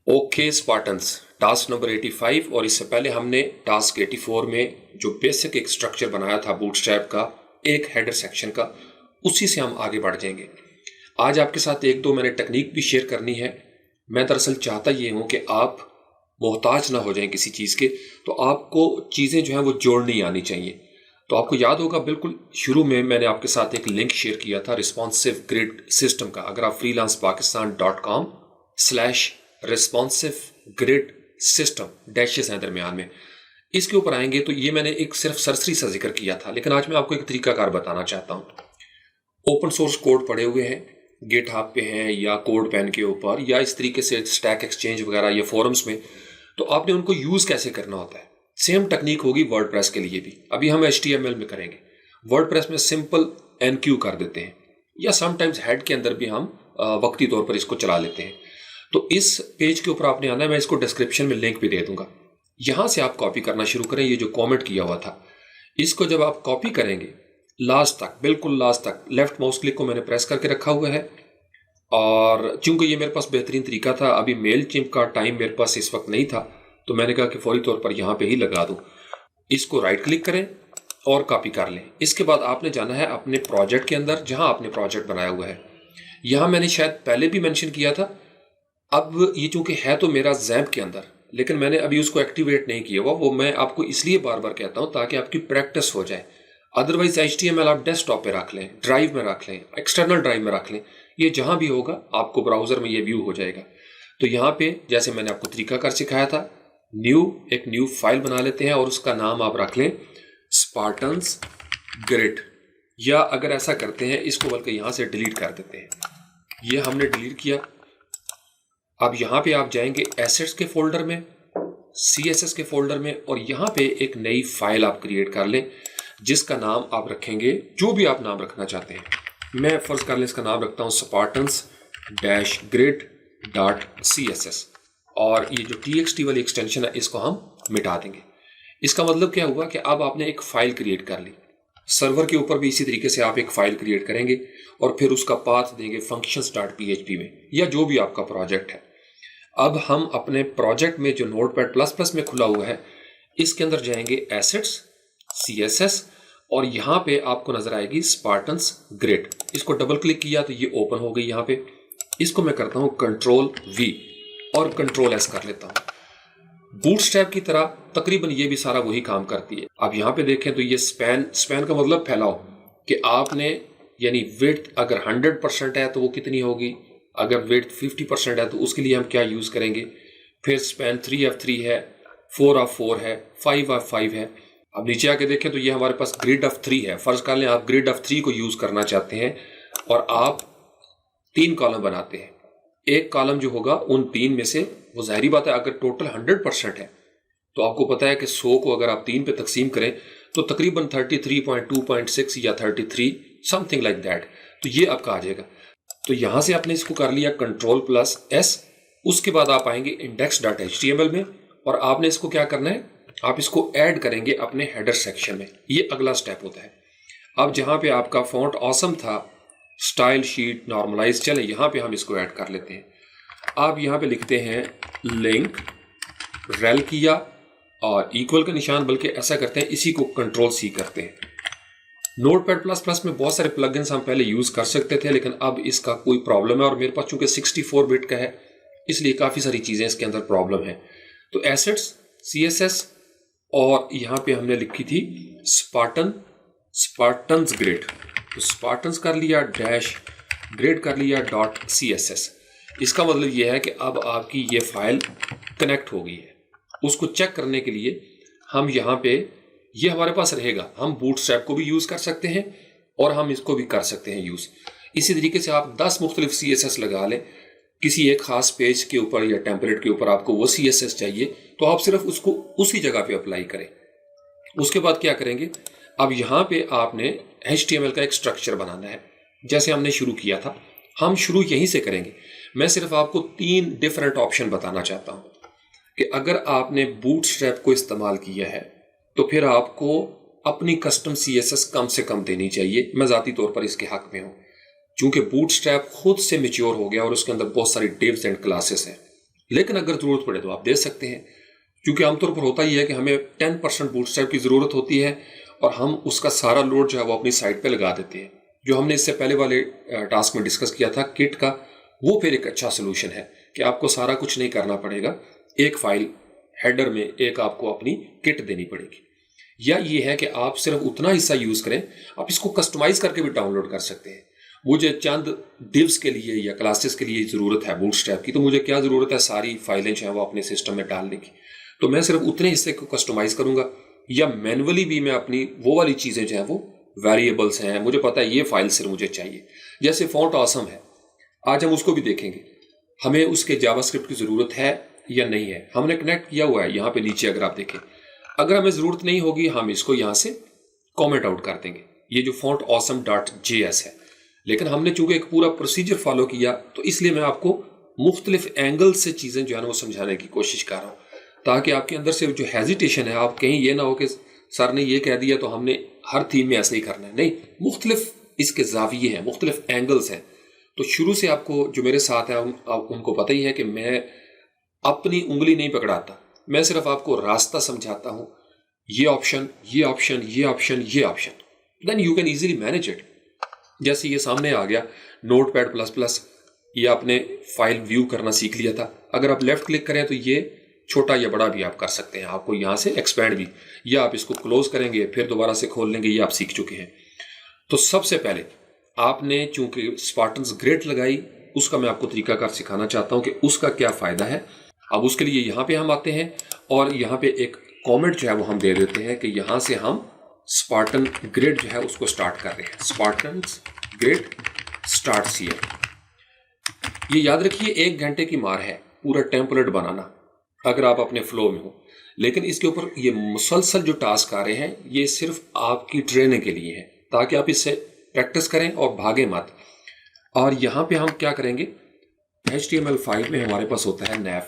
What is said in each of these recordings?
Okay Spartans, task number 85। और इससे पहले हमने टास्क 84 में जो बेसिक एक स्ट्रक्चर बनाया था बूटस्ट्रैप का, एक हेडर सेक्शन का, उसी से हम आगे बढ़ जाएंगे। आज आपके साथ एक दो मैंने टेक्निक भी शेयर करनी है। मैं दरअसल चाहता ये हूँ कि आप मोहताज ना हो जाएं किसी चीज़ के, तो आपको चीज़ें जो हैं वो जोड़नी आनी चाहिए। तो आपको याद होगा बिल्कुल शुरू में मैंने आपके साथ एक लिंक शेयर किया था रिस्पॉन्सिव ग्रिड सिस्टम का। अगर आप freelancepakistan.com/responsive grid system डैशेस हैं दरमियान में, इसके ऊपर आएंगे तो ये मैंने एक सिर्फ सरसरी सा जिक्र किया था, लेकिन आज मैं आपको एक तरीकाकार बताना चाहता हूँ। ओपन सोर्स कोड पड़े हुए हैं, गिटहब पे हैं या कोड पेन के ऊपर या इस तरीके से स्टैक एक्सचेंज वगैरह या फोरम्स में, तो आपने उनको यूज कैसे करना होता है। सेम टेक्निक होगी वर्डप्रेस के लिए भी। अभी हम HTML में करेंगे, वर्डप्रेस में सिंपल NQ कर देते हैं या समटाइम्स हेड के अंदर भी हम वक्ती तौर पर इसको चला लेते हैं। तो इस पेज के ऊपर आपने आना है, मैं इसको डिस्क्रिप्शन में लिंक भी दे दूंगा। यहां से आप कॉपी करना शुरू करें। ये जो कमेंट किया हुआ था, इसको जब आप कॉपी करेंगे लास्ट तक, बिल्कुल लास्ट तक, लेफ्ट माउस क्लिक को मैंने प्रेस करके रखा हुआ है। और चूंकि ये मेरे पास बेहतरीन तरीका था, अभी मेल चिम्प का टाइम मेरे पास इस वक्त नहीं था, तो मैंने कहा कि फौरी तौर पर यहां पे ही लगा दूं। इसको राइट क्लिक करें और कॉपी कर लें। इसके बाद आपने जाना है अपने प्रोजेक्ट के अंदर, जहां आपने प्रोजेक्ट बनाया हुआ है। यहां मैंने शायद पहले भी मेंशन किया था। अब ये चूंकि है तो मेरा जैम्प के अंदर, लेकिन मैंने अभी उसको एक्टिवेट नहीं किया हुआ। वो मैं आपको इसलिए बार बार कहता हूं ताकि आपकी प्रैक्टिस हो जाए। अदरवाइज HTML आप डेस्कटॉप पे रख लें, ड्राइव में रख लें, एक्सटर्नल ड्राइव में रख लें, ये जहां भी होगा आपको ब्राउजर में ये व्यू हो जाएगा। तो यहाँ पे जैसे मैंने आपको तरीकाकार सिखाया था, एक न्यू फाइल बना लेते हैं और उसका नाम आप रख लें स्पार्टन्स ग्रिड। या अगर ऐसा करते हैं, इसको बल्कि यहां से डिलीट कर देते हैं। ये हमने डिलीट किया। अब यहां पे आप जाएंगे एसेट्स के फोल्डर में, CSS के फोल्डर में, और यहां पे एक नई फाइल आप क्रिएट कर लें जिसका नाम आप रखेंगे, जो भी आप नाम रखना चाहते हैं। मैं फर्ज कर लें इसका नाम रखता हूं spartans-grid.css। और ये जो txt वाली एक्सटेंशन है इसको हम मिटा देंगे। इसका मतलब क्या हुआ कि अब आपने एक फाइल क्रिएट कर ली। सर्वर के ऊपर भी इसी तरीके से आप एक फाइल क्रिएट करेंगे और फिर उसका पाथ देंगे functions.php में, या जो भी आपका प्रोजेक्ट है। अब हम अपने प्रोजेक्ट में जो नोटपैड++ में खुला हुआ है, इसके अंदर जाएंगे एसेट्स, CSS, और यहां पे आपको नजर आएगी स्पार्टन्स ग्रिड। इसको डबल क्लिक किया तो ये ओपन हो गई। यहां पे इसको मैं करता हूं Ctrl+V और Ctrl+S कर लेता हूं। बूटस्ट्रैप की तरह तकरीबन ये भी सारा वही काम करती है। अब यहां पे देखें तो ये स्पैन का मतलब फैलाव, कि आपने यानी विड्थ अगर 100% है तो वो कितनी होगी, अगर विड्थ 50% है तो उसके लिए हम क्या यूज करेंगे। फिर स्पैन 3f3 है, 4f4 है, 5f5 है। अब नीचे आके देखें तो ये हमारे पास ग्रिड ऑफ 3 है। फर्ज कर लें आप ग्रिड ऑफ 3 को यूज करना चाहते हैं और आप 3 कॉलम बनाते हैं। एक कॉलम जो होगा उन 3 में से, वो जाहिर बात है अगर टोटल 100% है तो आपको पता है कि 100 को अगर आप 3 पे तकसीम करें तो तकरीबन 33.2.6 या 33 समथिंग लाइक दैट, तो ये आपका आ जाएगा। तो यहां से आपने इसको कर लिया Ctrl+S। उसके बाद आप आएंगे index.html में और आपने इसको क्या करना है, आप इसको ऐड करेंगे अपने हेडर सेक्शन में। ये अगला स्टेप होता है। अब जहां पे आपका फॉन्ट ऑसम था, स्टाइल शीट, नॉर्मलाइज, चले यहां पे हम इसको ऐड कर लेते हैं। आप यहां पे लिखते हैं लिंक रेल किया और इक्वल का निशान, बल्कि ऐसा करते हैं इसी को Ctrl+C करते हैं। नोटपैड++ में बहुत सारे प्लगइन्स हम पहले यूज कर सकते थे, लेकिन अब इसका कोई प्रॉब्लम है और मेरे पास चूंकि 64 बिट का है इसलिए काफी सारी चीजें इसके अंदर प्रॉब्लम है। तो एसेट्स, CSS, और यहां पे हमने लिखी थी स्पार्टन्स ग्रिड, तो स्पार्टन्स कर लिया, डैश ग्रिड कर लिया .css। इसका मतलब यह है कि अब आपकी ये फाइल कनेक्ट हो गई है। उसको चेक करने के लिए हम यहाँ पे, ये हमारे पास रहेगा, हम बूटस्ट्रैप को भी यूज कर सकते हैं और हम इसको भी कर सकते हैं यूज। इसी तरीके से आप 10 मुख्तलिफ CSS लगा लें किसी एक खास पेज के ऊपर या टेम्पलेट के ऊपर, आपको वो CSS चाहिए तो आप सिर्फ उसको उसी जगह पे अप्लाई करें। उसके बाद क्या करेंगे, अब यहां पे आपने HTML का एक स्ट्रक्चर बनाना है जैसे हमने शुरू किया था। हम शुरू यहीं से करेंगे। मैं सिर्फ आपको 3 डिफरेंट ऑप्शन बताना चाहता हूं कि अगर आपने बूटस्ट्रैप को इस्तेमाल किया है तो फिर आपको अपनी कस्टम CSS कम से कम देनी चाहिए। मैं जाती तौर पर इसके हक में हूं, चूंकि बूटस्ट्रैप खुद से मैच्योर हो गया और उसके अंदर बहुत सारी डिव्स एंड क्लासेस हैं। लेकिन अगर ज़रूरत पड़े तो आप दे सकते हैं, क्योंकि आमतौर पर होता ही है कि हमें 10% बूटस्ट्रैप की ज़रूरत होती है और हम उसका सारा लोड जो है वो अपनी साइट पे लगा देते हैं। जो हमने इससे पहले वाले टास्क में डिस्कस किया था किट का, वो फिर एक अच्छा सोल्यूशन है कि आपको सारा कुछ नहीं करना पड़ेगा, एक फाइल हेडर में एक आपको अपनी किट देनी पड़ेगी। या ये है कि आप सिर्फ उतना हिस्सा यूज़ करें, आप इसको कस्टमाइज करके भी डाउनलोड कर सकते हैं। मुझे चंद डिव्स के लिए या क्लासेस के लिए ज़रूरत है बूटस्ट्रैप की, तो मुझे क्या ज़रूरत है सारी फाइलें जो हैं वो अपने सिस्टम में डालने की, तो मैं सिर्फ उतने हिस्से को कस्टमाइज करूंगा। या मैनुअली भी मैं अपनी वो वाली चीज़ें जो हैं वो वेरिएबल्स हैं, मुझे पता है ये फाइल सिर्फ मुझे चाहिए, जैसे फॉन्ट ऑसम है, आज हम उसको भी देखेंगे, हमें उसके जावास्क्रिप्ट की ज़रूरत है या नहीं है। हमने कनेक्ट किया हुआ है यहाँ पे नीचे, अगर आप देखें, अगर हमें ज़रूरत नहीं होगी हम इसको यहाँ से कॉमेंट आउट कर देंगे, ये जो फॉन्ट ऑसम .js है। लेकिन हमने चूंकि एक पूरा प्रोसीजर फॉलो किया, तो इसलिए मैं आपको मुख्तलिफ एंगल से चीज़ें जो है ना वो समझाने की कोशिश कर रहा हूँ, ताकि आपके अंदर से जो हेजिटेशन है, आप कहीं ये ना हो कि सर ने ये कह दिया तो हमने हर थीम में ऐसे ही करना है। नहीं, मुख्तलिफ इसके जाविये हैं, मुख्तलिफ एंगल्स हैं। तो शुरू से आपको जो मेरे साथ है उनको पता ही है कि मैं अपनी उंगली नहीं पकड़ाता, मैं सिर्फ आपको रास्ता समझाता हूँ, ये ऑप्शन, ये ऑप्शन, ये ऑप्शन, ये option, then you can easily manage it. जैसे ये सामने आ गया Notepad++, ये आपने फाइल व्यू करना सीख लिया था, अगर आप लेफ्ट क्लिक करें तो ये छोटा या बड़ा भी आप कर सकते हैं, आपको यहाँ से एक्सपैंड भी, या आप इसको क्लोज करेंगे फिर दोबारा से खोल लेंगे, ये आप सीख चुके हैं। तो सबसे पहले आपने चूंकि स्पार्टन्स ग्रेड लगाई, उसका मैं आपको तरीकाकार सिखाना चाहता हूँ कि उसका क्या फ़ायदा है। अब उसके लिए यहाँ पे हम आते हैं और यहाँ पे एक कॉमेंट जो है वो हम दे देते हैं कि यहाँ से हम स्पार्टन ग्रेड जो है उसको स्टार्ट कर रहे हैं, स्पार्टन्स ग्रेड स्टार्ट्स हियर। ये याद रखिए 1 घंटे की मार है पूरा टेम्पलेट बनाना, अगर आप अपने फ्लो में हो। लेकिन इसके ऊपर ये मुसलसल जो टास्क आ रहे हैं, ये सिर्फ आपकी ट्रेनिंग के लिए है, ताकि आप इससे प्रैक्टिस करें और भागे मत। और यहाँ पे हम क्या करेंगे, HTML5 में हमारे पास होता है nav,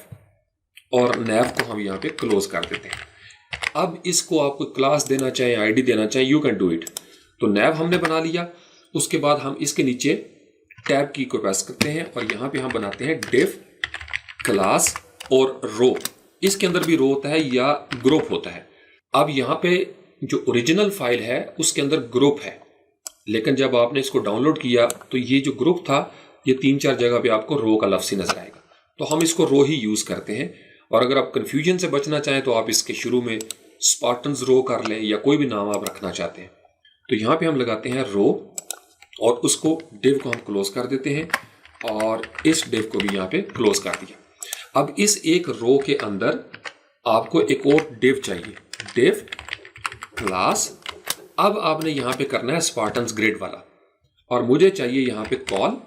और nav को हम यहाँ पे क्लोज कर देते हैं। अब इसको आप कोई क्लास देना चाहें, आईडी देना चाहें, यू कैन डू इट। तो nav हमने बना लिया, उसके बाद हम इसके नीचे टैब की को प्रेस करते हैं और यहाँ पे हम बनाते हैं div क्लास और रो। इसके अंदर भी रो होता है या ग्रुप होता है। अब यहाँ पे जो ओरिजिनल फाइल है उसके अंदर ग्रुप है, लेकिन जब आपने इसको डाउनलोड किया तो ये जो ग्रुप था, ये 3-4 जगह पे आपको रो का लफ्ज़ ही नजर आएगा, तो हम इसको रो ही यूज करते हैं। और अगर आप कंफ्यूजन से बचना चाहें तो आप इसके शुरू में स्पार्टन्स रो कर लें, या कोई भी नाम आप रखना चाहते हैं। तो यहाँ पे हम लगाते हैं रो और उसको डिव को हम क्लोज कर देते हैं, और इस डिव को भी यहाँ पे क्लोज कर दिया। अब इस एक रो के अंदर आपको एक और डिव चाहिए, डिव क्लास। अब आपने यहाँ पे करना है स्पार्टन्स ग्रेड वाला, और मुझे चाहिए यहाँ पे कॉल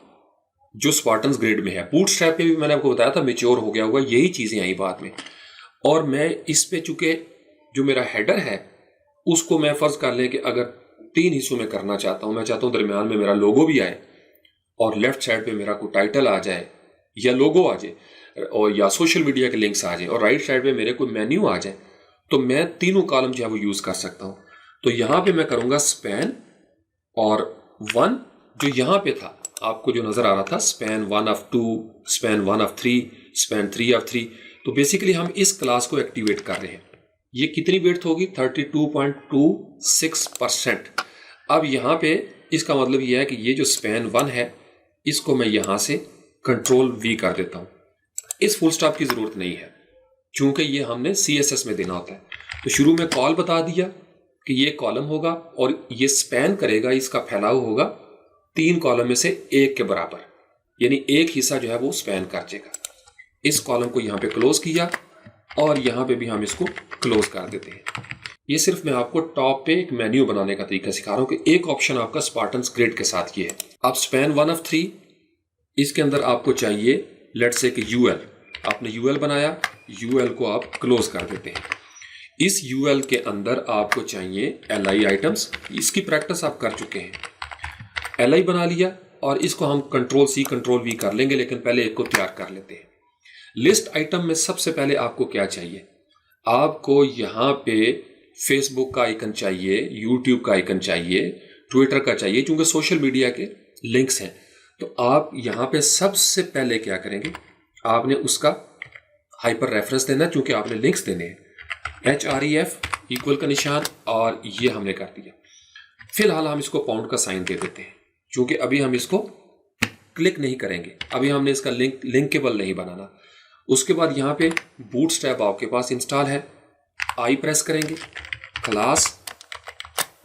जो स्पार्टन्स ग्रेड में है। बूटस्ट्रैप पे भी मैंने आपको बताया था मैच्योर हो गया होगा, यही चीजें आई बाद में। और मैं इस पे चूंकि जो मेरा हेडर है उसको मैं फर्ज कर लें कि अगर 3 हिस्सों में करना चाहता हूं, मैं चाहता हूं दरमियान में मेरा लोगो भी आए और लेफ्ट साइड पे मेरा कोई टाइटल आ जाए या लोगो आ जाए, और या सोशल मीडिया के लिंक्स आ जाए, और राइट साइड पे मेरे कोई मेन्यू आ जाए, तो मैं तीनों कॉलम जो है वो यूज कर सकता हूं। तो यहां पे मैं करूंगा स्पैन और 1, जो यहां पे था आपको जो नजर आ रहा था span 1 of 2, span 1 of 3, span 3 of 3। तो बेसिकली हम इस क्लास को एक्टिवेट कर रहे हैं। ये कितनी विड्थ होगी, 32.26%। अब यहां पे इसका मतलब यह है कि ये जो स्पैन 1 है इसको मैं यहां से कंट्रोल V कर देता हूं। इस फुल स्टॉप की जरूरत नहीं है, क्योंकि ये हमने CSS में देना होता है। तो शुरू में कॉल बता दिया कि ये कॉलम होगा और ये स्पैन करेगा, इसका फैलाव होगा 3 कॉलम में से 1 के बराबर, यानी एक हिस्सा जो है वो स्पैन कर देगा। इस कॉलम को यहाँ पे क्लोज किया और यहाँ पे भी हम इसको क्लोज कर देते हैं। ये सिर्फ मैं आपको टॉप पे एक मेन्यू बनाने का तरीका सिखा रहा हूँ कि एक ऑप्शन आपका स्पार्टन्स ग्रिड के साथ ये है। अब स्पैन 1 ऑफ 3, इसके अंदर आपको चाहिए लेट्स से कि UL, आपने UL बनाया, UL को आप क्लोज कर देते हैं। इस UL के अंदर आपको चाहिए LI आइटम्स, इसकी प्रैक्टिस आप कर चुके हैं। LI बना लिया और इसको हम कंट्रोल C कंट्रोल V कर लेंगे, लेकिन पहले एक को तैयार कर लेते हैं। लिस्ट आइटम में सबसे पहले आपको क्या चाहिए, आपको यहाँ पे फेसबुक का आइकन चाहिए, यूट्यूब का आइकन चाहिए, ट्विटर का चाहिए, क्योंकि सोशल मीडिया के लिंक्स हैं। तो आप यहाँ पे सबसे पहले क्या करेंगे, आपने उसका हाइपर रेफरेंस देना क्योंकि आपने लिंक्स देने हैं, href इक्वल का निशान, और ये हमने कर दिया। फिलहाल हम इसको पाउंड का साइन दे देते हैं क्योंकि अभी हम इसको क्लिक नहीं करेंगे, अभी हमने इसका लिंकेबल नहीं बनाना। उसके बाद यहाँ पे बूटस्ट्रैप आपके पास इंस्टॉल है, आई प्रेस करेंगे, क्लास,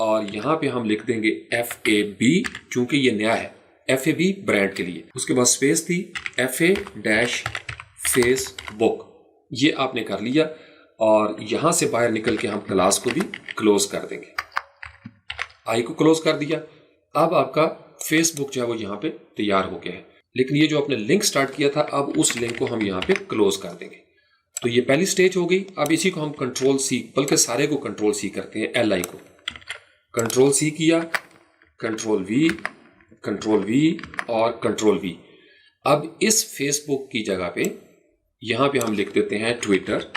और यहाँ पे हम लिख देंगे FAB क्योंकि ये नया है, FAB ब्रांड के लिए। उसके बाद स्पेस थी FA-Facebook, ये आपने कर लिया, और यहां से बाहर निकल के हम क्लास को भी क्लोज कर देंगे। आई को क्लोज कर दिया। अब आपका फेसबुक जो है वो यहाँ पे तैयार हो गया है, लेकिन ये जो आपने लिंक स्टार्ट किया था, अब उस लिंक को हम यहाँ पे क्लोज कर देंगे। तो ये पहली स्टेज हो गई। अब इसी को हम कंट्रोल C, बल्कि सारे को कंट्रोल C करते हैं, LI को कंट्रोल C किया, कंट्रोल V और कंट्रोल V। अब इस फेसबुक की जगह पे यहाँ पे हम लिख देते हैं ट्विटर,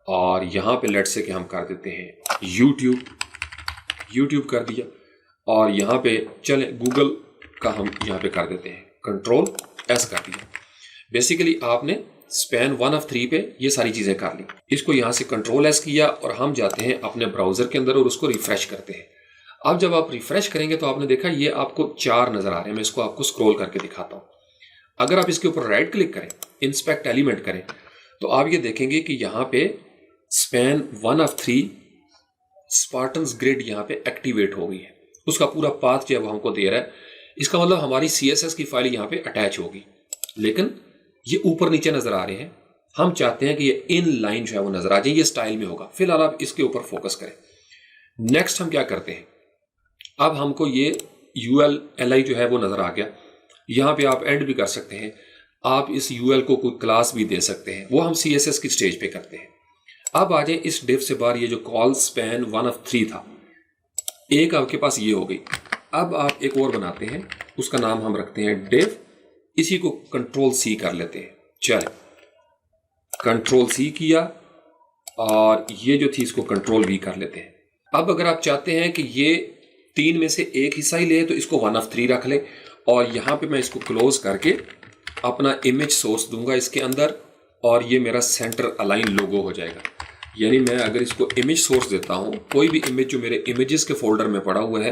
और यहाँ पे लेट्स से कि हम कर देते हैं यूट्यूब कर दिया, और यहाँ पे चले गूगल का हम यहाँ पे कर देते हैं कंट्रोल S कर दिया। बेसिकली आपने स्पैन 1 of 3 पे ये सारी चीज़ें कर ली। इसको यहाँ से कंट्रोल S किया और हम जाते हैं अपने ब्राउज़र के अंदर और उसको रिफ्रेश करते हैं। अब जब आप रिफ्रेश करेंगे तो आपने देखा ये आपको 4 नज़र आ रहे हैं। मैं इसको आपको स्क्रॉल करके दिखाता हूँ। अगर आप इसके ऊपर राइट क्लिक करें, इंस्पेक्ट एलिमेंट करें, तो आप ये देखेंगे कि यहाँ पे स्पैन 1 of 3 स्पार्टन्स ग्रिड यहाँ पे एक्टिवेट हो गई है। उसका पूरा पाथ जो है वो हमको दे रहा है। इसका मतलब हमारी CSS की फाइल यहाँ पे अटैच होगी, लेकिन ये ऊपर नीचे नजर आ रहे हैं। हम चाहते हैं कि ये इन लाइन जो है वो नजर आ जाए, ये स्टाइल में होगा। फिलहाल आप इसके ऊपर फोकस करें। नेक्स्ट हम क्या करते हैं, अब हमको ये UL-LI जो है वो नजर आ गया। यहाँ पे आप एंड भी कर सकते हैं, आप इस UL को कोई क्लास भी दे सकते हैं, वो हम CSS की स्टेज पे करते हैं। अब आ जाए इस डिव से बाहर, ये जो कॉल स्पैन 1 of 3 था, एक आपके पास ये हो गई। अब आप एक और बनाते हैं, उसका नाम हम रखते हैं डिव, इसी को कंट्रोल C कर लेते हैं। चले, कंट्रोल C किया, और ये जो थी इसको कंट्रोल V कर लेते हैं। अब अगर आप चाहते हैं कि ये 3 में से एक हिस्सा ही ले तो इसको 1 of 3 रख ले, और यहाँ पे मैं इसको क्लोज करके अपना इमेज सोर्स दूंगा इसके अंदर, और ये मेरा सेंटर अलाइन लोगो हो जाएगा। यानी मैं अगर इसको इमेज सोर्स देता हूँ, कोई भी इमेज जो मेरे इमेजेस के फोल्डर में पड़ा हुआ है,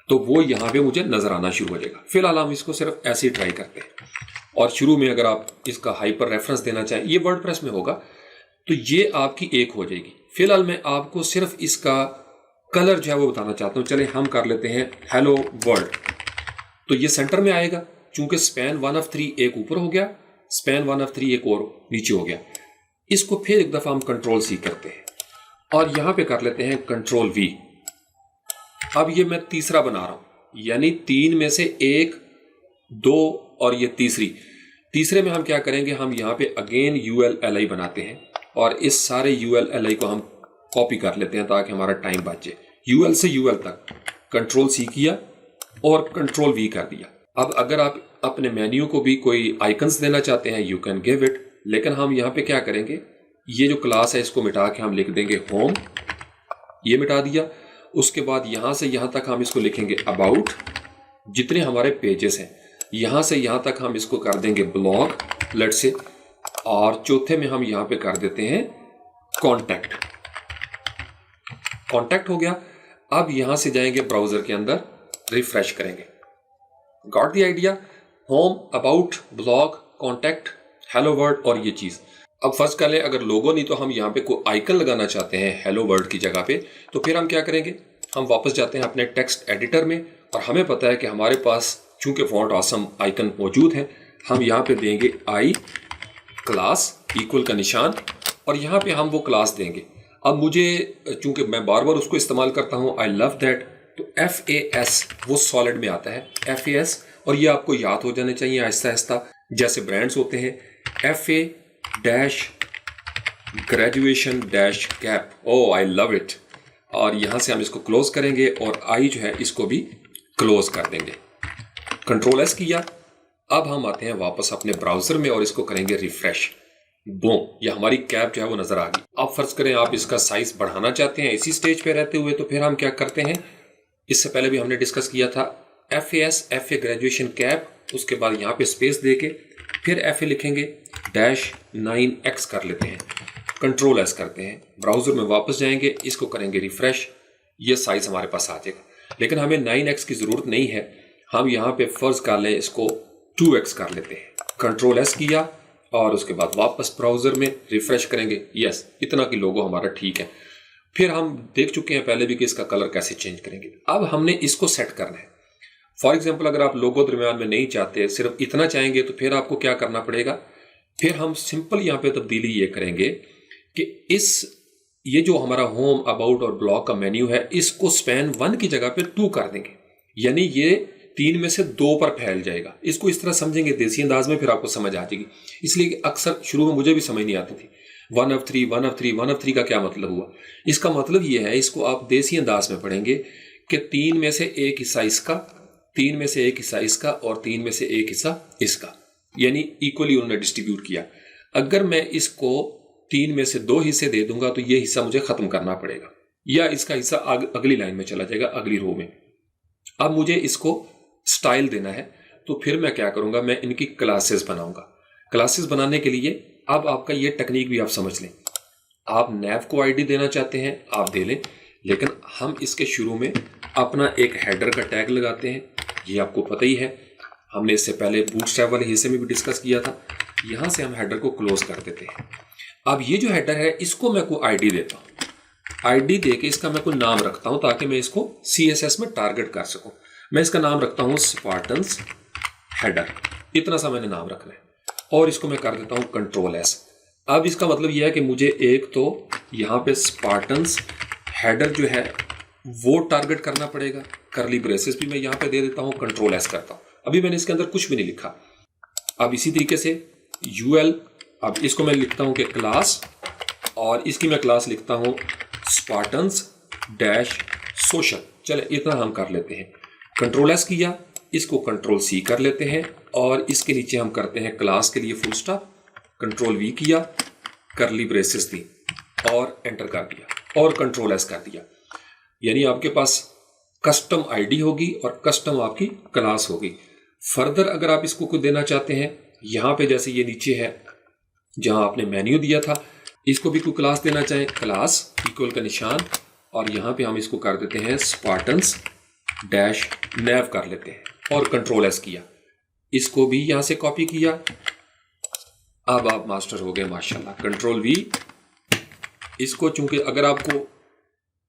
तो वो यहाँ पे मुझे नजर आना शुरू हो जाएगा। फिलहाल हम इसको सिर्फ ऐसे ही ट्राई करते हैं, और शुरू में अगर आप इसका हाइपर रेफरेंस देना चाहें, ये वर्डप्रेस में होगा, तो ये आपकी एक हो जाएगी। फिलहाल मैं आपको सिर्फ इसका कलर जो है वो बताना चाहता हूँ। चले हम कर लेते हैं हेलो वर्ल्ड, तो ये सेंटर में आएगा। चूंकि स्पैन 1 of 3 एक ऊपर हो गया, स्पैन 1 of 3 एक और नीचे हो गया। इसको फिर एक दफा हम कंट्रोल C करते हैं, और यहां पे कर लेते हैं कंट्रोल V। अब ये मैं तीसरा बना रहा हूं, यानी 3 में से 1, 2 और ये तीसरे में हम क्या करेंगे, हम यहाँ पे अगेन UL-LI बनाते हैं, और इस सारे UL-LI को हम कॉपी कर लेते हैं ताकि हमारा टाइम बच जाए। UL से UL तक कंट्रोल C किया और कंट्रोल V कर दिया। अब अगर आप अपने मेन्यू को भी कोई आइकन्स देना चाहते हैं, यू कैन गिव इट, लेकिन हम यहाँ पे क्या करेंगे, ये जो क्लास है इसको मिटा के हम लिख देंगे होम, ये मिटा दिया। उसके बाद यहाँ से यहाँ तक हम इसको लिखेंगे अबाउट, जितने हमारे पेजेस हैं, यहाँ से यहाँ तक हम इसको कर देंगे ब्लॉग लेट्स से, और चौथे में हम यहाँ पे कर देते हैं कॉन्टैक्ट हो गया। अब यहाँ से जाएंगे ब्राउजर के अंदर, रिफ्रेश करेंगे। Got the idea, home, about, blog, contact, hello world और ये चीज। अब फर्स्ट कर लें, अगर लोगो नहीं तो हम यहाँ पे कोई आइकन लगाना चाहते हैं हेलो वर्ल्ड की जगह पे, तो फिर हम क्या करेंगे, हम वापस जाते हैं अपने टेक्स्ट एडिटर में, और हमें पता है कि हमारे पास चूंकि फॉन्ट ऑसम आइकन मौजूद है, हम यहाँ पे देंगे आई क्लास इक्वल का निशान, और यहाँ पे हम वो क्लास देंगे। अब मुझे चूंकि मैं बार बार उसको इस्तेमाल करता हूँ, आई लव दैट, तो FAS वो सॉलिड में आता है, FAS, और ये आपको याद हो जाने चाहिए आहिस्ता आहिस्ता। जैसे ब्रांड्स होते हैं FA-graduation-cap, oh I love it, और यहाँ से हम इसको क्लोज करेंगे, और आई जो है इसको भी क्लोज कर देंगे। कंट्रोल S किया। अब हम आते हैं वापस अपने ब्राउजर में और इसको करेंगे रिफ्रेश, बूम, ये हमारी कैप जो है वो नजर आ गई। अब फर्ज करें आप इसका साइज बढ़ाना चाहते हैं इसी स्टेज पे रहते हुए, तो फिर हम क्या करते हैं, इससे पहले भी हमने डिस्कस किया था, FA ग्रेजुएशन कैप, उसके बाद यहाँ पे स्पेस देके फिर FA लिखेंगे, -9x कर लेते हैं, कंट्रोल एस करते हैं, ब्राउजर में वापस जाएंगे, इसको करेंगे रिफ्रेश, ये साइज हमारे पास आ जाएगा। लेकिन हमें 9x की जरूरत नहीं है, हम यहाँ पे फर्ज कर लें इसको 2x कर लेते हैं, कंट्रोल एस किया और उसके बाद वापस ब्राउजर में रिफ्रेश करेंगे, यस इतना की लोगो हमारा ठीक है। फिर हम देख चुके हैं पहले भी कि इसका कलर कैसे चेंज करेंगे। अब हमने इसको सेट करना है। फॉर एग्जाम्पल अगर आप लोगो दरमियान में नहीं चाहते, सिर्फ इतना चाहेंगे, तो फिर आपको क्या करना पड़ेगा, फिर हम सिंपल यहाँ पे तब्दीली ये करेंगे कि ये जो हमारा होम, अबाउट और ब्लॉग का मेन्यू है, इसको स्पैन 1 की जगह पे 2 कर देंगे, यानी ये 3 में से 2 पर फैल जाएगा। इसको इस तरह समझेंगे देसी अंदाज में, फिर आपको समझ आ जाएगी। इसलिए कि अक्सर शुरू में मुझे भी समझ नहीं आती थी 1 of 3 1 of 3 1 of 3 का क्या मतलब हुआ। इसका मतलब ये है, इसको आप देसी अंदाज में पढ़ेंगे कि 3 में से 1 हिस्सा इसका, 3 में से 1 हिस्सा इसका और 3 में से 1 हिस्सा इसका, यानी इक्वली उन्होंने डिस्ट्रीब्यूट किया। अगर मैं इसको 3 में से 2 हिस्से दे दूंगा तो ये हिस्सा मुझे खत्म करना पड़ेगा, या इसका हिस्सा अगली लाइन में चला जाएगा, अगली रो में। अब मुझे इसको स्टाइल देना है, तो फिर मैं क्या करूंगा, मैं इनकी क्लासेस बनाऊंगा। क्लासेस बनाने के लिए अब आपका ये टेक्निक भी आप समझ लें। आप नैव को आईडी देना चाहते हैं आप दे लें, लेकिन हम इसके शुरू में अपना एक हेडर का टैग लगाते हैं। ये आपको पता ही है, हमने इससे पहले बूटस्ट्रैप वाले हिस्से में भी डिस्कस किया था। यहां से हम हेडर को क्लोज कर देते हैं। अब ये जो हेडर है, इसको मैं कोई आईडी देता हूं, आईडी देके इसका मैं कोई नाम रखता हूं ताकि मैं इसको CSS में टारगेट कर सकूं। मैं इसका नाम रखता हूं स्पार्टन्स हेडर, इतना सा मैंने नाम रखना है, और इसको मैं कर देता हूं कंट्रोल एस। अब इसका मतलब यह है कि मुझे एक तो यहां पे स्पार्टन्स हेडर जो है वो टारगेट करना पड़ेगा, करली ब्रेसेस भी मैं यहां पे दे देता हूं, कंट्रोल एस करता हूं। अभी मैंने इसके अंदर कुछ भी नहीं लिखा। अब इसी तरीके से UL, अब इसको मैं लिखता हूं कि क्लास, और इसकी मैं क्लास लिखता हूं स्पार्टन्स डैश सोशल। चले इतना हम कर लेते हैं, कंट्रोल एस किया, इसको कंट्रोल C कर लेते हैं, और इसके नीचे हम करते हैं क्लास के लिए फुल स्टॉप, कंट्रोल V किया, करली ब्रेसेस दी और एंटर कर दिया, और कंट्रोल एस कर दिया। यानी आपके पास कस्टम आईडी होगी और कस्टम आपकी क्लास होगी। फर्दर अगर आप इसको कुछ देना चाहते हैं, यहां पे जैसे ये नीचे है जहां आपने मेन्यू दिया था, इसको भी कोई क्लास देना चाहें, क्लास इक्वल का निशान, और यहां पे हम इसको कर देते हैं स्पार्टन्स डैश नैव कर लेते हैं, और कंट्रोल एस किया, इसको भी यहां से कॉपी किया। अब आप मास्टर हो गए माशाल्लाह। कंट्रोल V, इसको चूंकि अगर आपको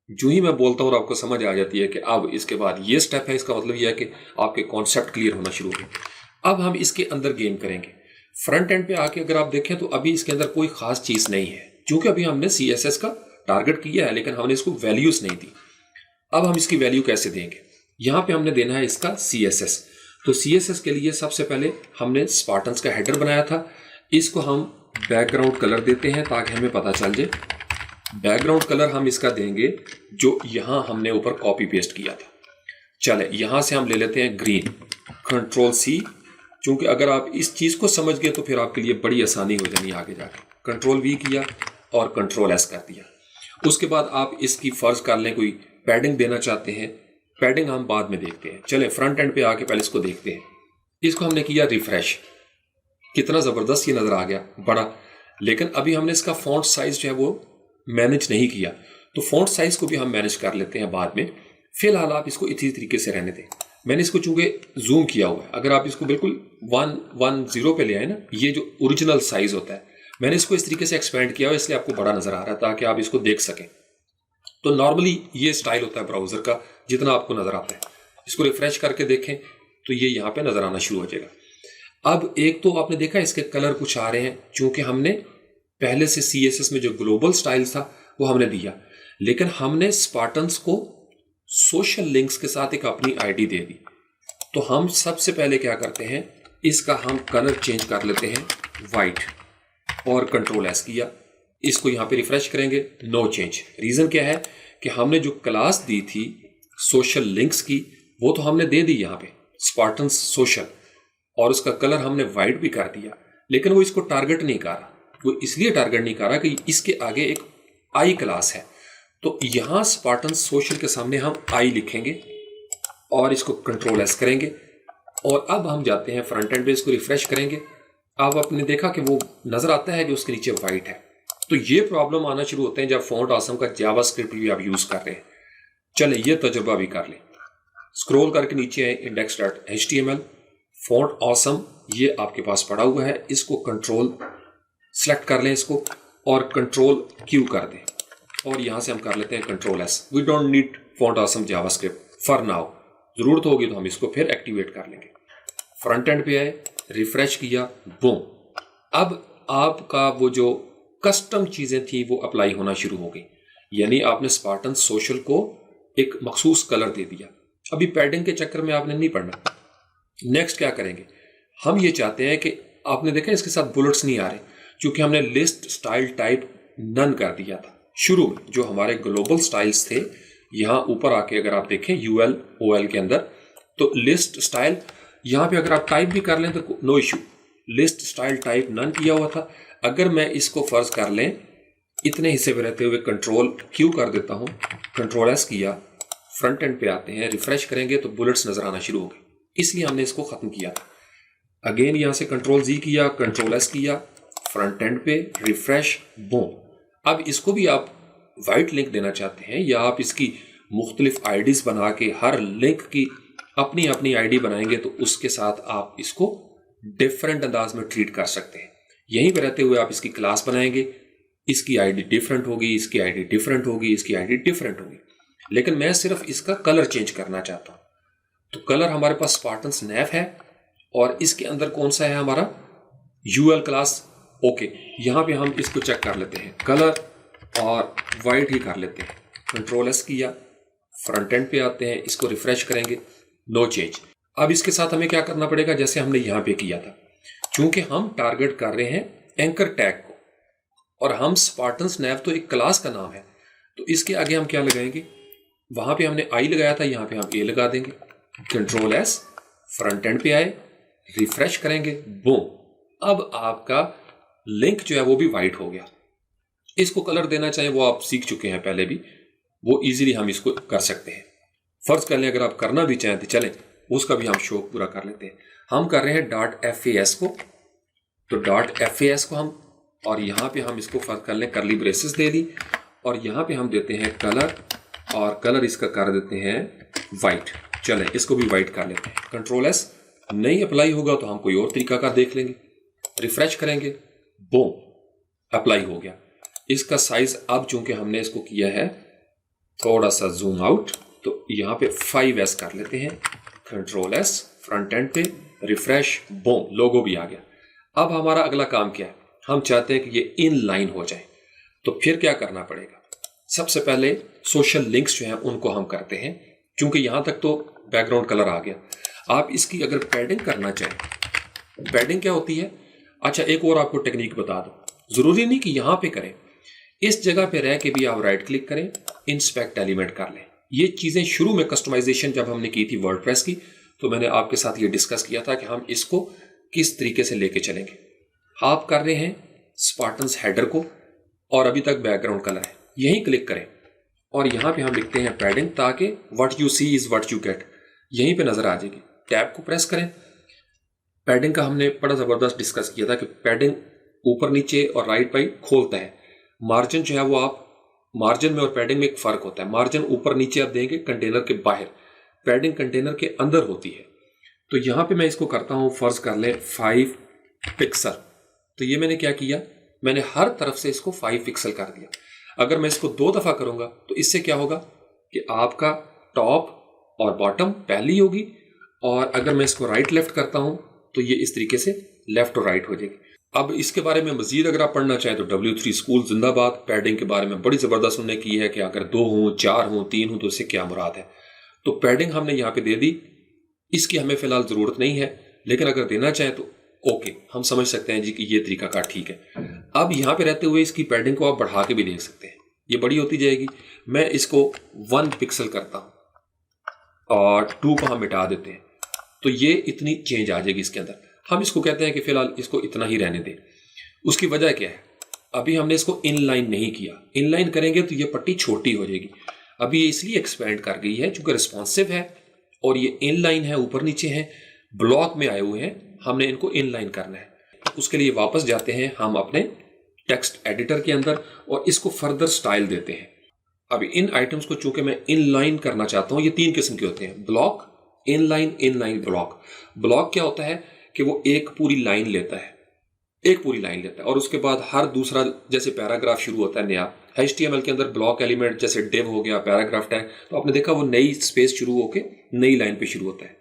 जो ही मैं बोलता हूं और आपको समझ आ जाती है कि अब इसके बाद ये स्टेप है, इसका मतलब यह है कि आपके कॉन्सेप्ट क्लियर होना शुरू हो गए। अब हम इसके अंदर गेम करेंगे। फ्रंट एंड पे आके अगर आप देखें तो अभी इसके अंदर कोई खास चीज नहीं है, क्योंकि अभी हमने CSS का टारगेट किया है, लेकिन हमने इसको वैल्यूज नहीं दी। अब हम इसकी वैल्यू कैसे देंगे, यहां पे हमने देना है इसका CSS। तो CSS के लिए सबसे पहले हमने स्पार्टन्स का हेडर बनाया था, इसको हम बैकग्राउंड कलर देते हैं ताकि हमें पता चल जाए। बैकग्राउंड कलर हम इसका देंगे जो यहां हमने ऊपर कॉपी पेस्ट किया था। चले यहां से हम ले लेते हैं ग्रीन, कंट्रोल C, क्योंकि अगर आप इस चीज को समझ गए तो फिर आपके लिए बड़ी आसानी हो जानी आगे जाके। कंट्रोल V किया और कंट्रोल S कर दिया। उसके बाद आप इसकी फर्ज कर लें कोई पैडिंग देना चाहते हैं, पैडिंग हम बाद में देखते हैं। चले फ्रंट एंड पे आके पहले इसको देखते हैं। इसको हमने किया रिफ्रेश, कितना जबरदस्त ये नजर आ गया बड़ा, लेकिन अभी हमने इसका फॉन्ट साइज जो है वो मैनेज नहीं किया, तो फॉन्ट साइज को भी हम मैनेज कर लेते हैं बाद में। फिलहाल आप इसको इसी तरीके से रहने दें। मैंने इसको चूंकि जूम किया हुआ है, अगर आप इसको बिल्कुल 110 पे ले आए ना, ये जो ओरिजिनल साइज होता है, मैंने इसको इस तरीके से एक्सपेंड किया हुआ, इसलिए आपको बड़ा नजर आ रहा है ताकि आप इसको देख सकें। तो नॉर्मली ये स्टाइल होता है ब्राउजर का, जितना आपको नजर आता है। इसको रिफ्रेश करके देखें तो ये यहाँ पे नजर आना शुरू हो जाएगा। अब एक तो आपने देखा इसके कलर कुछ आ रहे हैं, चूंकि हमने पहले से CSS में जो ग्लोबल स्टाइल था वो हमने दिया, लेकिन हमने स्पार्टन्स को सोशल लिंक्स के साथ एक अपनी आईडी दे दी। तो हम सबसे पहले क्या करते हैं, इसका हम कलर चेंज कर लेते हैं वाइट, और कंट्रोल एस किया, इसको यहां पे रिफ्रेश करेंगे, नो चेंज। रीजन क्या है कि हमने जो क्लास दी थी सोशल लिंक्स की, वो तो हमने दे दी यहाँ पे स्पार्टन्स सोशल, और उसका कलर हमने वाइट भी कर दिया, लेकिन वो इसको टारगेट नहीं कर रहा। वो इसलिए टारगेट नहीं कर रहा कि इसके आगे एक आई क्लास है, तो यहां स्पार्टन्स सोशल के सामने हम आई लिखेंगे और इसको कंट्रोल एस करेंगे। और अब हम जाते हैं फ्रंट एंड पे, इसको रिफ्रेश करेंगे, अब आपने देखा कि वो नजर आता है कि उसके नीचे वाइट है। तो ये प्रॉब्लम आना शुरू होते हैं जब फॉन्ट ऑसम का जावास्क्रिप्ट भी आप यूज कर रहे हैं। चले ये तजुर्बा भी कर लें। स्क्रॉल करके नीचे आए index.html, फॉन्ट ऑसम ये आपके पास पड़ा हुआ है, इसको कंट्रोल सेलेक्ट कर लें इसको और कंट्रोल क्यू कर दें और यहां से हम कर लेते हैं control S. We don't need font awesome JavaScript for now, जरूरत होगी तो हम इसको फिर एक्टिवेट कर लेंगे। फ्रंट एंड पे आए, रिफ्रेश किया, बूम, अब आपका वो जो कस्टम चीजें थी वो अप्लाई होना शुरू हो गई। यानी आपने स्पार्टन सोशल को एक मखसूस कलर दे दिया। अभी पैडिंग के चक्कर में आपने नहीं पढ़ना। नेक्स्ट क्या करेंगे, हम ये चाहते हैं कि आपने देखा इसके साथ बुलेट्स नहीं आ रहे क्योंकि हमने लिस्ट स्टाइल टाइप नन कर दिया था शुरू में। जो हमारे ग्लोबल स्टाइल्स थे यहां ऊपर आके अगर आप देखें यूएल ओएल के अंदर, तो लिस्ट स्टाइल यहां पे अगर आप टाइप भी कर लें तो no issue, list style type none किया हुआ था। अगर मैं इसको फर्ज कर लें इतने हिस्से में रहते हुए कंट्रोल क्यू कर देता हूं, कंट्रोल एस किया, फ्रंट एंड पे आते हैं, रिफ्रेश करेंगे तो बुलेट्स नजर आना शुरू हो गए, इसलिए हमने इसको खत्म किया था। अगेन यहां से कंट्रोल जी किया, कंट्रोल एस किया, फ्रंट एंड पे रिफ्रेश, बूम। अब इसको भी आप वाइट लिंक देना चाहते हैं या आप इसकी मुख्तलिफ आईडीज बना के हर लिंक की अपनी अपनी आईडी बनाएंगे तो उसके साथ आप इसको डिफरेंट अंदाज में ट्रीट कर सकते हैं। यहीं पर रहते हुए आप इसकी क्लास बनाएंगे, इसकी आईडी डिफरेंट होगी, इसकी आईडी डिफरेंट होगी, इसकी आईडी डिफरेंट होगी, लेकिन मैं सिर्फ इसका कलर चेंज करना चाहता हूं। तो कलर हमारे पास स्पार्टन स्नैप है और इसके अंदर कौन सा है हमारा यूएल क्लास। ओके, यहां पे हम इसको चेक कर लेते हैं, कलर और वाइट ही कर लेते हैं। कंट्रोल एस किया, फ्रंट एंड पे आते हैं, इसको रिफ्रेश करेंगे, नो चेंज। अब इसके साथ हमें क्या करना पड़ेगा, जैसे हमने यहां पे किया था, क्योंकि हम टारगेट कर रहे हैं एंकर टैग को और हम स्पार्टन स्नैप तो एक क्लास का नाम है, तो इसके आगे हम क्या लगाएंगे, वहां पे हमने आई लगाया था, यहां पे हम ए लगा देंगे। कंट्रोल एस, फ्रंट एंड पे आए, रिफ्रेश करेंगे, बूम। अब आपका लिंक जो है वो भी वाइट हो गया। इसको कलर देना चाहें वो आप सीख चुके हैं पहले भी, वो इजीली हम इसको कर सकते हैं। फर्ज कर लें अगर आप करना भी चाहें तो चलें, उसका भी हम शौक पूरा कर लेते हैं। हम कर रहे हैं .fas को, तो .fas को हम, और यहां पे हम इसको फर्ज कर लें करली ब्रेसेस दे दी और यहां पे हम देते हैं कलर और कलर इसका कर देते हैं वाइट। चलें इसको भी वाइट कर लेते हैं। कंट्रोल एस, नहीं अप्लाई होगा तो हम कोई और तरीका का देख लेंगे, रिफ्रेश करेंगे, बूम, अप्लाई हो गया। इसका साइज अब चूंकि हमने इसको किया है थोड़ा सा जूम आउट, तो यहां पे 5s कर लेते हैं। कंट्रोल एस, फ्रंट एंड पे रिफ्रेश, बूम, लोगो भी आ गया। अब हमारा अगला काम क्या है, हम चाहते हैं कि ये इन लाइन हो जाए, तो फिर क्या करना पड़ेगा, सबसे पहले सोशल लिंक्स जो हैं उनको हम करते हैं, क्योंकि यहां तक तो बैकग्राउंड कलर आ गया। आप इसकी अगर पैडिंग करना चाहें, पैडिंग क्या होती है, अच्छा एक और आपको टेक्निक बता दो, जरूरी नहीं कि यहां पे करें, इस जगह पे रह के भी आप राइट क्लिक करें, इंस्पेक्ट एलिमेंट कर लें। ये चीजें शुरू में कस्टमाइजेशन जब हमने की थी वर्डप्रेस की, तो मैंने आपके साथ ये डिस्कस किया था कि हम इसको किस तरीके से लेके चलेंगे। आप कर रहे हैं स्पार्टन्स हेडर को और अभी तक बैकग्राउंड कलर है, यहीं क्लिक करें और यहां पे हम लिखते हैं पैडिंग, ताकि what you see is what you get, यहीं पे नजर आ जाएगी। टैब को प्रेस करें। पैडिंग का हमने बड़ा जबरदस्त डिस्कस किया था कि पैडिंग ऊपर नीचे और राइट बाइट खोलता है। मार्जिन जो है वो आप, मार्जिन में और पैडिंग में एक फर्क होता है। मार्जिन ऊपर नीचे आप देंगे कंटेनर के बाहर, पैडिंग कंटेनर के अंदर होती है। तो यहां पे मैं इसको करता हूं, फर्ज कर ले 5 पिक्सल। तो ये मैंने क्या किया, मैंने हर तरफ से इसको 5 पिक्सल कर दिया। अगर मैं इसको 2 दफा करूंगा तो इससे क्या होगा कि आपका टॉप और बॉटम पहली होगी, और अगर मैं इसको राइट लेफ्ट करता हूं तो ये इस तरीके से लेफ्ट और राइट हो जाएगी। अब इसके बारे में मजीद अगर आप पढ़ना चाहें तो W3 स्कूल जिंदाबाद, पैडिंग के बारे में बड़ी जबरदस्त उन्होंने की है कि अगर 2 हों, 4 हों, 3 हों तो इससे क्या मुराद है। तो पैडिंग हमने यहाँ पे दे दी, इसकी हमें फिलहाल जरूरत नहीं है, लेकिन अगर देना चाहें तो ओके, हम समझ सकते हैं जी कि ये तरीका का ठीक है। अब यहाँ पे रहते हुए इसकी पैडिंग को आप बढ़ा के भी देख सकते हैं, ये बड़ी होती जाएगी। मैं इसको 1 पिक्सल करता हूं और 2 को हम मिटा देते हैं, तो ये इतनी चेंज आ जाएगी इसके अंदर। हम इसको कहते हैं कि फिलहाल इसको इतना ही रहने दें। उसकी वजह क्या है, अभी हमने इसको इनलाइन नहीं किया, इनलाइन करेंगे तो ये पट्टी छोटी हो जाएगी। अभी ये इसलिए एक्सपेंड कर गई है क्योंकि रिस्पॉन्सिव है और ये इनलाइन है, ऊपर नीचे है, ब्लॉक में आए हुए हैं, हमने इनको इनलाइन करना है। उसके लिए वापस जाते हैं हम अपने टेक्स्ट एडिटर के अंदर और इसको फर्दर स्टाइल देते हैं। अब इन आइटम्स को चूंकि मैं इनलाइन करना चाहता हूं, ये 3 किस्म के होते हैं, ब्लॉक, इनलाइन ब्लॉक। ब्लॉक क्या होता है कि वो एक पूरी लाइन लेता है, और उसके बाद हर दूसरा, जैसे पैराग्राफ शुरू होता है नया, HTML के अंदर ब्लॉक एलिमेंट जैसे डिव हो गया, पैराग्राफ टैग, तो आपने देखा वो नई स्पेस शुरू होके नई लाइन पे शुरू होता है।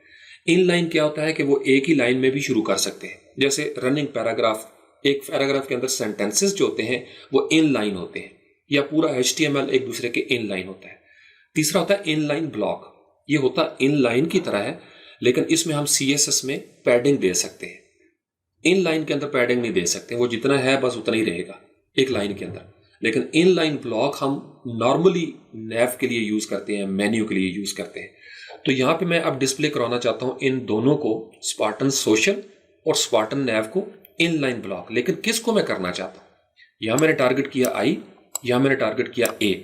इनलाइन क्या होता है कि वो एक ही लाइन में भी शुरू कर सकते हैं, जैसे रनिंग पैराग्राफ, एक पैराग्राफ के अंदर सेंटेंसेस जो होते हैं वो इनलाइन होते हैं, या पूरा HTML एक दूसरे के इनलाइन होता है। तीसरा होता है इनलाइन ब्लॉक, ये होता इनलाइन की तरह है लेकिन इसमें हम CSS में पैडिंग दे सकते हैं। इनलाइन के अंदर पैडिंग नहीं दे सकते, वो जितना है बस उतना ही रहेगा एक लाइन के अंदर। लेकिन इनलाइन ब्लॉक हम नॉर्मली नैव के लिए यूज करते हैं, मेन्यू के लिए यूज करते हैं। तो यहां पे मैं अब डिस्प्ले कराना चाहता हूं इन दोनों को, स्पार्टन सोशल और स्पार्टन नैव को इनलाइन ब्लॉक। लेकिन किसको मैं करना चाहता हूं, यहां मैंने टारगेट किया I, यहां मैंने टारगेट किया A,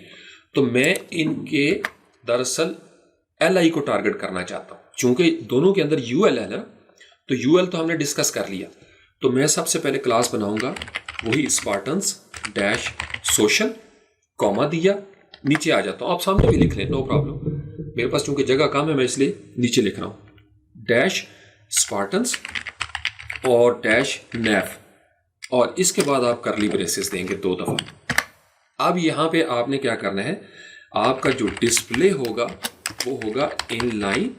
तो मैं इनके दरअसल LI को टारगेट करना चाहता हूं। चूंकि दोनों के अंदर UL है ना, तो UL तो हमने डिस्कस कर लिया, तो मैं सबसे पहले क्लास बनाऊंगा वही स्पार्टन्स डैश सोशल, कॉमा दिया, नीचे आ जाता हूं, आप सामने भी लिख लें, नो प्रॉब्लम, मेरे पास चूंकि जगह कम है मैं इसलिए नीचे लिख रहा हूं, डैश स्पार्टन्स और डैश नैव, और इसके बाद आप करली ब्रेसेस देंगे 2 दफा। अब यहां पे आपने क्या करना है, आपका जो डिस्प्ले होगा वो होगा इनलाइन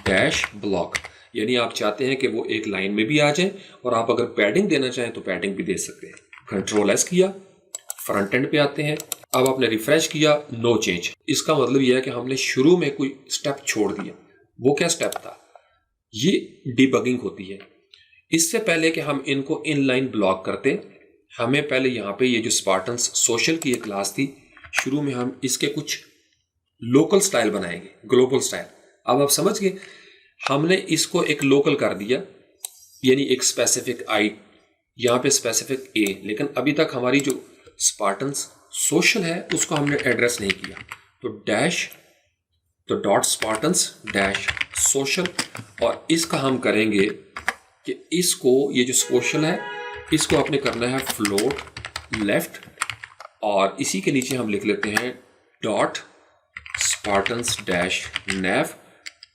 डैश ब्लॉक, यानी आप चाहते हैं कि वो एक लाइन में भी आ जाए, और आप अगर पैडिंग देना चाहें तो पैडिंग भी दे सकते हैं। कंट्रोल S किया, फ्रंट एंड पे आते हैं, अब आपने रिफ्रेश किया, नो चेंज। इसका मतलब यह है कि हमने शुरू में कोई स्टेप छोड़ दिया। वो क्या स्टेप था, ये डिबगिंग होती है। इससे पहले कि हम इनको इनलाइन ब्लॉक करते, हमें पहले यहां पे ये जो स्पार्टन्स सोशल की एक क्लास थी, शुरू में हम इसके कुछ लोकल स्टाइल बनाएंगे, ग्लोबल स्टाइल। अब आप समझ गए, हमने इसको एक लोकल कर दिया, यानी एक स्पेसिफिक I, यहां पे स्पेसिफिक A, लेकिन अभी तक हमारी जो स्पार्टन्स सोशल है उसको हमने एड्रेस नहीं किया, तो डैश, तो डॉट स्पार्टन्स डैश सोशल, और इसका हम करेंगे कि इसको, ये जो सोशल है इसको आपने करना है फ्लोट लेफ्ट, और इसी के नीचे हम लिख लेते हैं डॉट स्पार्टन्स डैश नैव,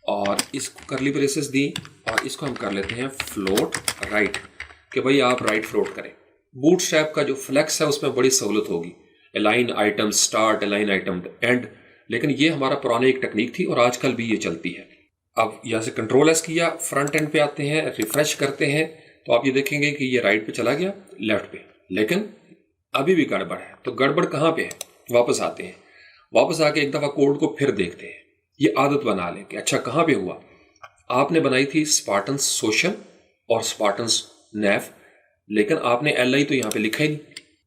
और इसको करली ब्रेसेस दी, और इसको हम कर लेते हैं फ्लोट राइट, कि भाई आप राइट फ्लोट करें। बूटस्ट्रैप का जो फ्लेक्स है उसमें बड़ी सहूलत होगी, align item start, align item and, लेकिन ये हमारा पुराने एक टेक्निक थी और आजकल भी ये चलती है। अब यहां से कंट्रोल S किया, फ्रंट एंड पे आते हैं, रिफ्रेश करते हैं, तो आप ये देखेंगे कि ये राइट पे चला गया, लेफ्ट पे, लेकिन अभी भी गड़बड़ है। तो गड़बड़ कहां पे है, वापस आते हैं, वापस आके एक दफा कोड को फिर देखते हैं, ये आदत बना लें कि अच्छा कहां पे हुआ। आपने बनाई थी स्पार्टन्स सोशल और स्पार्टन्स नैव, लेकिन आपने LI तो यहां पे लिखा ही नहीं।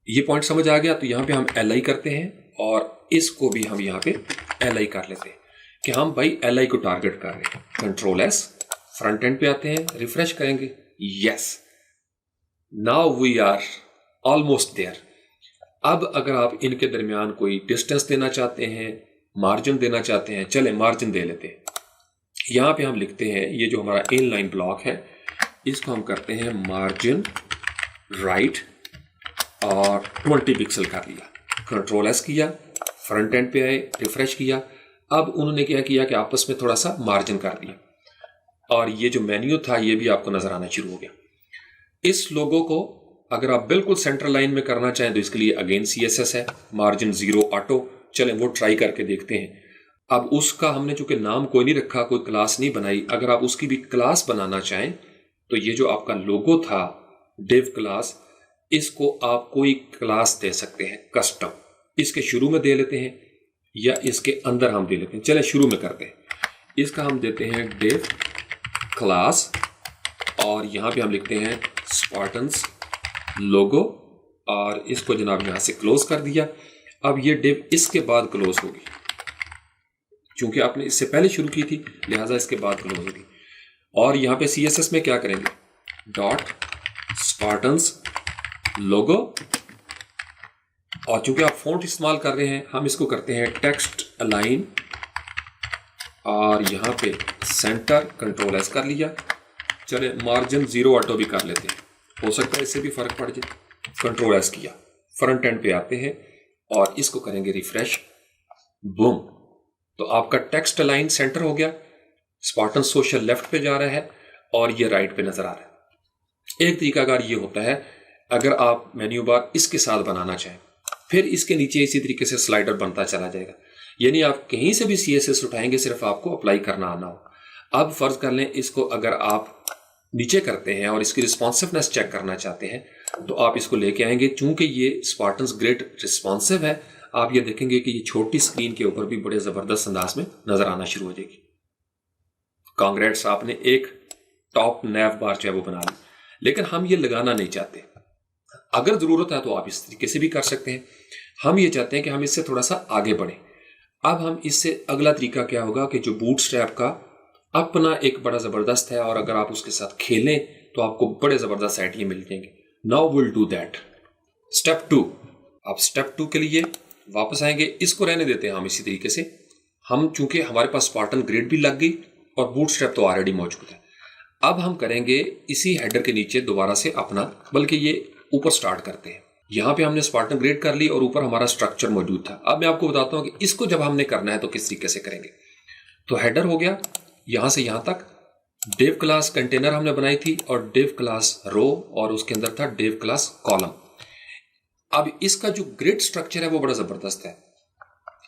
ये पॉइंट समझ आ गया, तो यहां पे हम LI करते हैं, और इसको भी हम यहां पे LI कर लेते हैं कि हम भाई LI को टारगेट कर रहे हैं। कंट्रोल S, फ्रंट एंड पे आते हैं, रिफ्रेश करेंगे, yes, now we are almost there. अब अगर आप इनके दरमियान कोई डिस्टेंस देना चाहते हैं, मार्जिन देना चाहते हैं, चले मार्जिन दे लेते हैं। यहां पे हम लिखते हैं, ये जो हमारा इनलाइन ब्लॉक है इसको हम करते हैं मार्जिन राइट, और 20 पिक्सल कर लिया। कंट्रोल S किया, फ्रंट एंड पे आए, रिफ्रेश किया, अब उन्होंने क्या किया कि आपस में थोड़ा सा मार्जिन कर दिया, और ये जो मेन्यू था ये भी आपको नजर आना शुरू हो गया। इस लोगो को अगर आप बिल्कुल सेंटर लाइन में करना चाहें तो इसके लिए अगेन CSS है, मार्जिन 0 ऑटो, चलें वो ट्राई करके देखते हैं। अब उसका हमने चूंकि नाम कोई नहीं रखा, कोई क्लास नहीं बनाई, अगर आप उसकी भी क्लास बनाना चाहें तो ये जो आपका लोगो था डिव क्लास, इसको आप कोई क्लास दे सकते हैं कस्टम, इसके शुरू में दे लेते हैं या इसके अंदर हम दे लेते हैं। चलें शुरू में करते हैं, इसका हम देते हैं डिव क्लास, और यहां पे हम लिखते हैं स्पार्टन्स लोगो, और इसको जनाब यहां से क्लोज कर दिया। अब ये डिव इसके बाद क्लोज होगी, क्योंकि आपने इससे पहले शुरू की थी लिहाजा इसके बाद क्लोज होगी। और यहां पे CSS में क्या करेंगे, डॉट स्पार्टन्स लोगो, और चूंकि आप फॉन्ट इस्तेमाल कर रहे हैं हम इसको करते हैं टेक्स्ट अलाइन, और यहां पे सेंटर, कंट्रोल S कर लिया। चले मार्जिन 0 ऑटो भी कर लेते हैं, हो सकता है इससे भी फर्क पड़ जाए। कंट्रोल एस किया, फ्रंट एंड पे आते हैं और इसको करेंगे रिफ्रेश, बूम, तो आपका टेक्स्ट अलाइन सेंटर हो गया। स्पार्टन सोशल लेफ्ट पे जा रहा है और ये राइट पे नजर आ रहा है। एक तरीकाकार ये होता है, अगर आप मेन्यू बार इसके साथ बनाना चाहें, फिर इसके नीचे इसी तरीके से स्लाइडर बनता चला जाएगा, यानी आप कहीं से भी CSS उठाएंगे, सिर्फ आपको अप्लाई करना आना हो। अब फर्ज कर लें इसको अगर आप नीचे करते हैं और इसकी रिस्पॉन्सिवनेस चेक करना चाहते हैं, तो आप इसको लेके आएंगे। चूंकि ये स्पार्टन्स ग्रेड रिस्पॉन्सिव है, आप ये देखेंगे कि ये छोटी स्क्रीन के ऊपर भी बड़े जबरदस्त अंदाज में नजर आना शुरू हो जाएगी। कांग्रेट्स, आपने एक टॉप नैव बार जो है वो बना ली, लेकिन हम ये लगाना नहीं चाहते। अगर जरूरत है तो आप इस तरीके से भी कर सकते हैं। हम ये चाहते हैं कि हम इससे थोड़ा सा आगे बढ़े। अब हम इससे अगला तरीका क्या होगा कि जो बूटस्ट्रैप का अपना एक बड़ा जबरदस्त है, और अगर आप उसके साथ खेलें तो आपको बड़े जबरदस्त आइडिया मिल जाएंगे। Now will do that. Step 2, आप स्टेप 2 के लिए वापस आएंगे। इसको रहने देते हैं हम इसी तरीके से। हम चूंकि हमारे पास स्पार्टन ग्रिड भी लग गई और बूटस्ट्रैप तो ऑलरेडी मौजूद है, अब हम करेंगे इसी हेडर के नीचे दोबारा से अपना, बल्कि ये ऊपर स्टार्ट करते हैं। यहां पे हमने स्पार्टन ग्रिड कर ली और ऊपर हमारा स्ट्रक्चर मौजूद था। अब मैं आपको बताता हूं कि इसको जब हमने करना है तो किस तरीके से करेंगे। तो हेडर हो गया यहां से यहां तक, डिव क्लास कंटेनर हमने बनाई थी और डिव क्लास रो, और उसके अंदर था डिव क्लास कॉलम। अब इसका जो ग्रिड स्ट्रक्चर है वो बड़ा जबरदस्त है।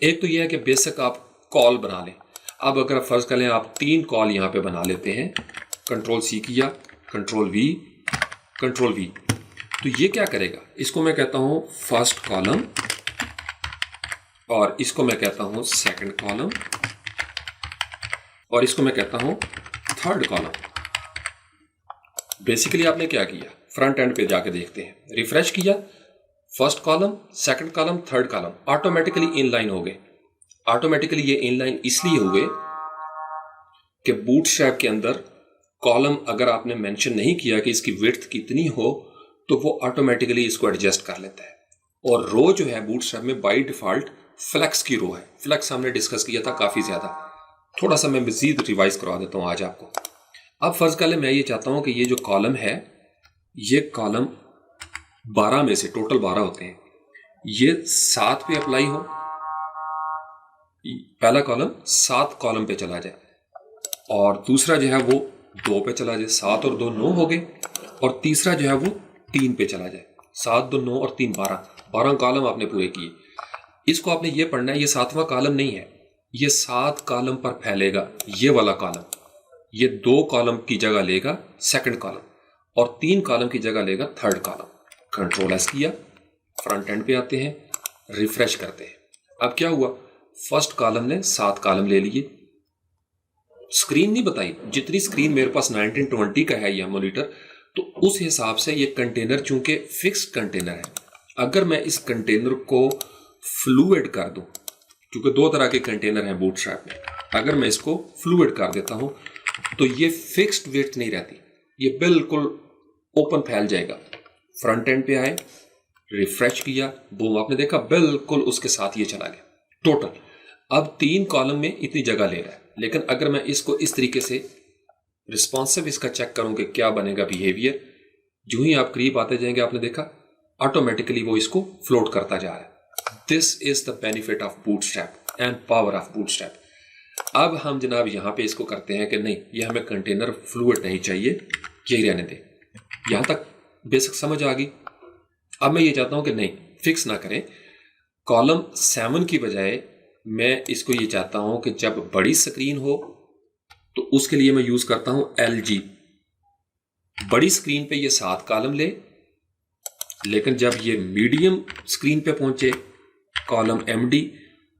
एक तो यह है कि बेसिक आप कॉल बना लें। अब अगर फर्ज कर लें आप 3 कॉल यहां पे बना लेते हैं, कंट्रोल C किया, कंट्रोल V, कंट्रोल V, तो ये क्या करेगा, इसको मैं कहता हूं फर्स्ट कॉलम और इसको मैं कहता हूं सेकंड कॉलम और इसको मैं कहता हूं थर्ड कॉलम। बेसिकली आपने क्या किया, फ्रंट एंड पे जाके देखते हैं, रिफ्रेश किया, first column, second column, third column automatically inline हो गए। ऑटोमेटिकली ये इनलाइन इसलिए हुए कि बूटस्ट्रैप के अंदर कॉलम अगर आपने मेंशन नहीं किया कि इसकी विड्थ कितनी हो, तो वो ऑटोमेटिकली इसको एडजस्ट कर लेता है। और रो जो है बूटस्ट्रैप में बाय डिफॉल्ट फ्लेक्स की रो है। फ्लेक्स हमने डिस्कस किया था काफी ज्यादा, थोड़ा सा मैं मजीद रिवाइज करवा देता हूं आज आपको। अब फर्ज कर ले मैं ये चाहता हूं कि ये जो कॉलम है, ये कॉलम 12 में से टोटल 12 होते हैं, ये 7 पे अप्लाई हो। पहला कॉलम 7 कॉलम पे चला जाए और दूसरा जो है वो 2 पे चला जाए, 7 और 2 9 हो गए, और तीसरा जो है वो 3 पे चला जाए, 7 2 9 और 3 12 कॉलम आपने पूरे किए। इसको आपने ये पढ़ना है, ये 7वां कॉलम नहीं है, ये 7 कॉलम पर फैलेगा। ये वाला कॉलम ये 2 कॉलम की जगह लेगा सेकंड कॉलम और 3 कॉलम की जगह लेगा थर्ड कॉलम। कंट्रोल एस किया, फ्रंट एंड पे आते हैं, रिफ्रेश करते हैं। अब क्या हुआ, फर्स्ट कॉलम ने 7 कॉलम ले लिए। स्क्रीन नहीं बताई, जितनी स्क्रीन मेरे पास 1920 का है यह मॉनिटर, तो उस हिसाब से ये कंटेनर चूंकि फिक्स कंटेनर है, अगर मैं इस कंटेनर को फ्लूइड कर दूं, क्योंकि 2 तरह के कंटेनर हैं बूटस्ट्रैप में, अगर मैं इसको फ्लूइड कर देता हूं तो ये फिक्स्ड विड्थ नहीं रहती, ये बिल्कुल ओपन फैल जाएगा। फ्रंट एंड पे आए, रिफ्रेश किया, बूम, आपने देखा बिल्कुल उसके साथ ये चला गया टोटल। अब 3 कॉलम में इतनी जगह ले रहा है, लेकिन अगर मैं इसको इस तरीके से रिस्पॉन्सिव इसका चेक करूं कि क्या बनेगा बिहेवियर, जो ही आप करीब आते जाएंगे आपने देखा ऑटोमेटिकली वो इसको फ्लोट करता जा रहा है। This is the benefit of bootstrap and power of bootstrap. अब हम जनाब यहां पे इसको करते हैं कि नहीं, ये हमें कंटेनर फ्लूइड नहीं चाहिए, यही रहने दे। यहां तक बेसिक समझ आ गई। अब मैं ये चाहता हूं कि नहीं, फिक्स ना करें, कॉलम 7 की बजाय मैं इसको ये चाहता हूं कि जब बड़ी स्क्रीन हो तो उसके लिए मैं यूज करता हूं LG। बड़ी स्क्रीन पे ये 7 कॉलम ले, लेकिन जब ये मीडियम स्क्रीन पे पहुंचे कॉलम MD,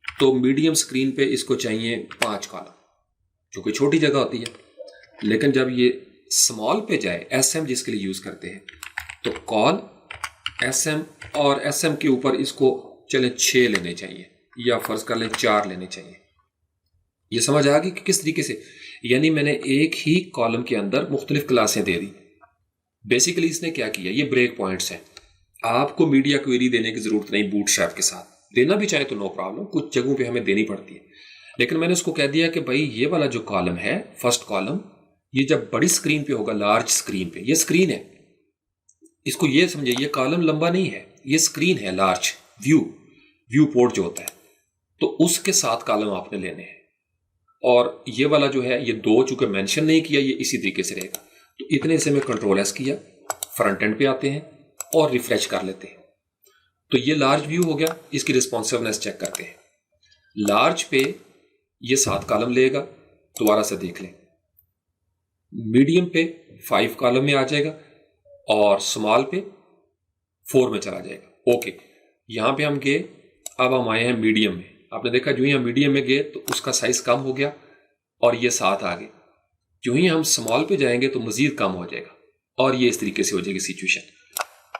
तो मीडियम स्क्रीन पे इसको चाहिए 5 कॉलम, क्योंकि छोटी जगह होती है। लेकिन जब ये स्मॉल पे जाए, SM जिसके लिए यूज करते हैं, तो कॉल SM और SM के ऊपर इसको चले 6 लेने चाहिए, या फर्ज कर लें 4 लेने चाहिए। ये समझ आ गई कि किस तरीके से, यानी मैंने एक ही कॉलम के अंदर मुख्तलिफ क्लासें दे दी। बेसिकली इसने क्या किया, ये ब्रेक पॉइंट्स हैं। आपको मीडिया क्वेरी देने की जरूरत नहीं बूटस्ट्रैप के साथ, देना भी चाहे तो नो प्रॉब्लम, कुछ जगहों पे हमें देनी पड़ती है, लेकिन मैंने उसको कह दिया कि भाई ये वाला जो कॉलम है, फर्स्ट कॉलम, ये जब बड़ी स्क्रीन पे होगा, लार्ज स्क्रीन पे, ये स्क्रीन है, इसको ये समझिए, ये कॉलम लंबा नहीं है, ये स्क्रीन है लार्ज, व्यू पोर्ट जो होता है, तो उसके 7 कॉलम आपने लेने हैं। और ये वाला जो है, ये 2 चूंकि मेंशन नहीं किया, ये इसी तरीके से रहेगा। तो इतने से मैं कंट्रोल एस किया, फ्रंट एंड पे आते हैं और रिफ्रेश कर लेते हैं। तो ये लार्ज व्यू हो गया। इसकी रिस्पॉन्सिवनेस चेक करते हैं। लार्ज पे ये 7 कॉलम लेगा, दोबारा से देख लें। मीडियम पे 5 कॉलम में आ जाएगा और स्मॉल पे 4 में चला जाएगा। ओके, यहां पे हम गए, अब हम आए हैं मीडियम में। आपने देखा जो ही हम मीडियम में गए तो उसका साइज कम हो गया और ये 7 आ गए। जो ही हम स्मॉल पे जाएंगे तो मजीद कम हो जाएगा और ये इस तरीके से हो जाएगी सिचुएशन।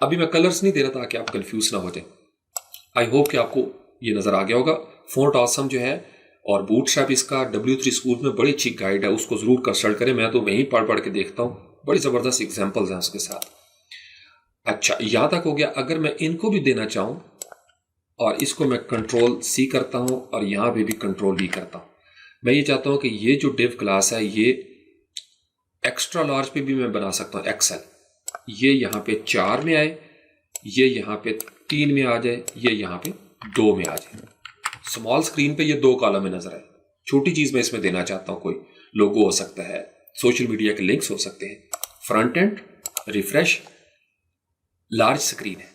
अभी मैं कलर्स नहीं दे रहा ताकि आप कंफ्यूज ना हो जाए। आई होप कि आपको ये नजर आ गया होगा। फोर्ट ऑसम जो है और बूटस्ट्रैप, इसका W3 स्कूल में बड़ी अच्छी गाइड है, उसको जरूर कंसल्ट करें। मैं तो वहीं पढ़ के देखता हूँ, बड़ी जबरदस्त एग्जांपल्स हैं उसके साथ। अच्छा, यहां तक हो गया। अगर मैं इनको भी देना चाहूं और इसको मैं कंट्रोल C करता हूं और यहां पे भी कंट्रोल V करता हूं। मैं ये चाहता हूं कि ये जो डिव क्लास है ये एक्स्ट्रा लार्ज पे भी मैं बना सकता हूं, एक्सेल। ये यहां पे 4 में आए, ये यहां पे 3 में आ जाए, ये यहां पे 2 में आ जाए। स्मॉल स्क्रीन पे ये 2 कॉलम में नजर आए। छोटी चीज मैं इसमें देना चाहता हूं, कोई लोगो हो सकता है, सोशल मीडिया के लिंक्स हो सकते हैं। Front end, refresh, large screen है।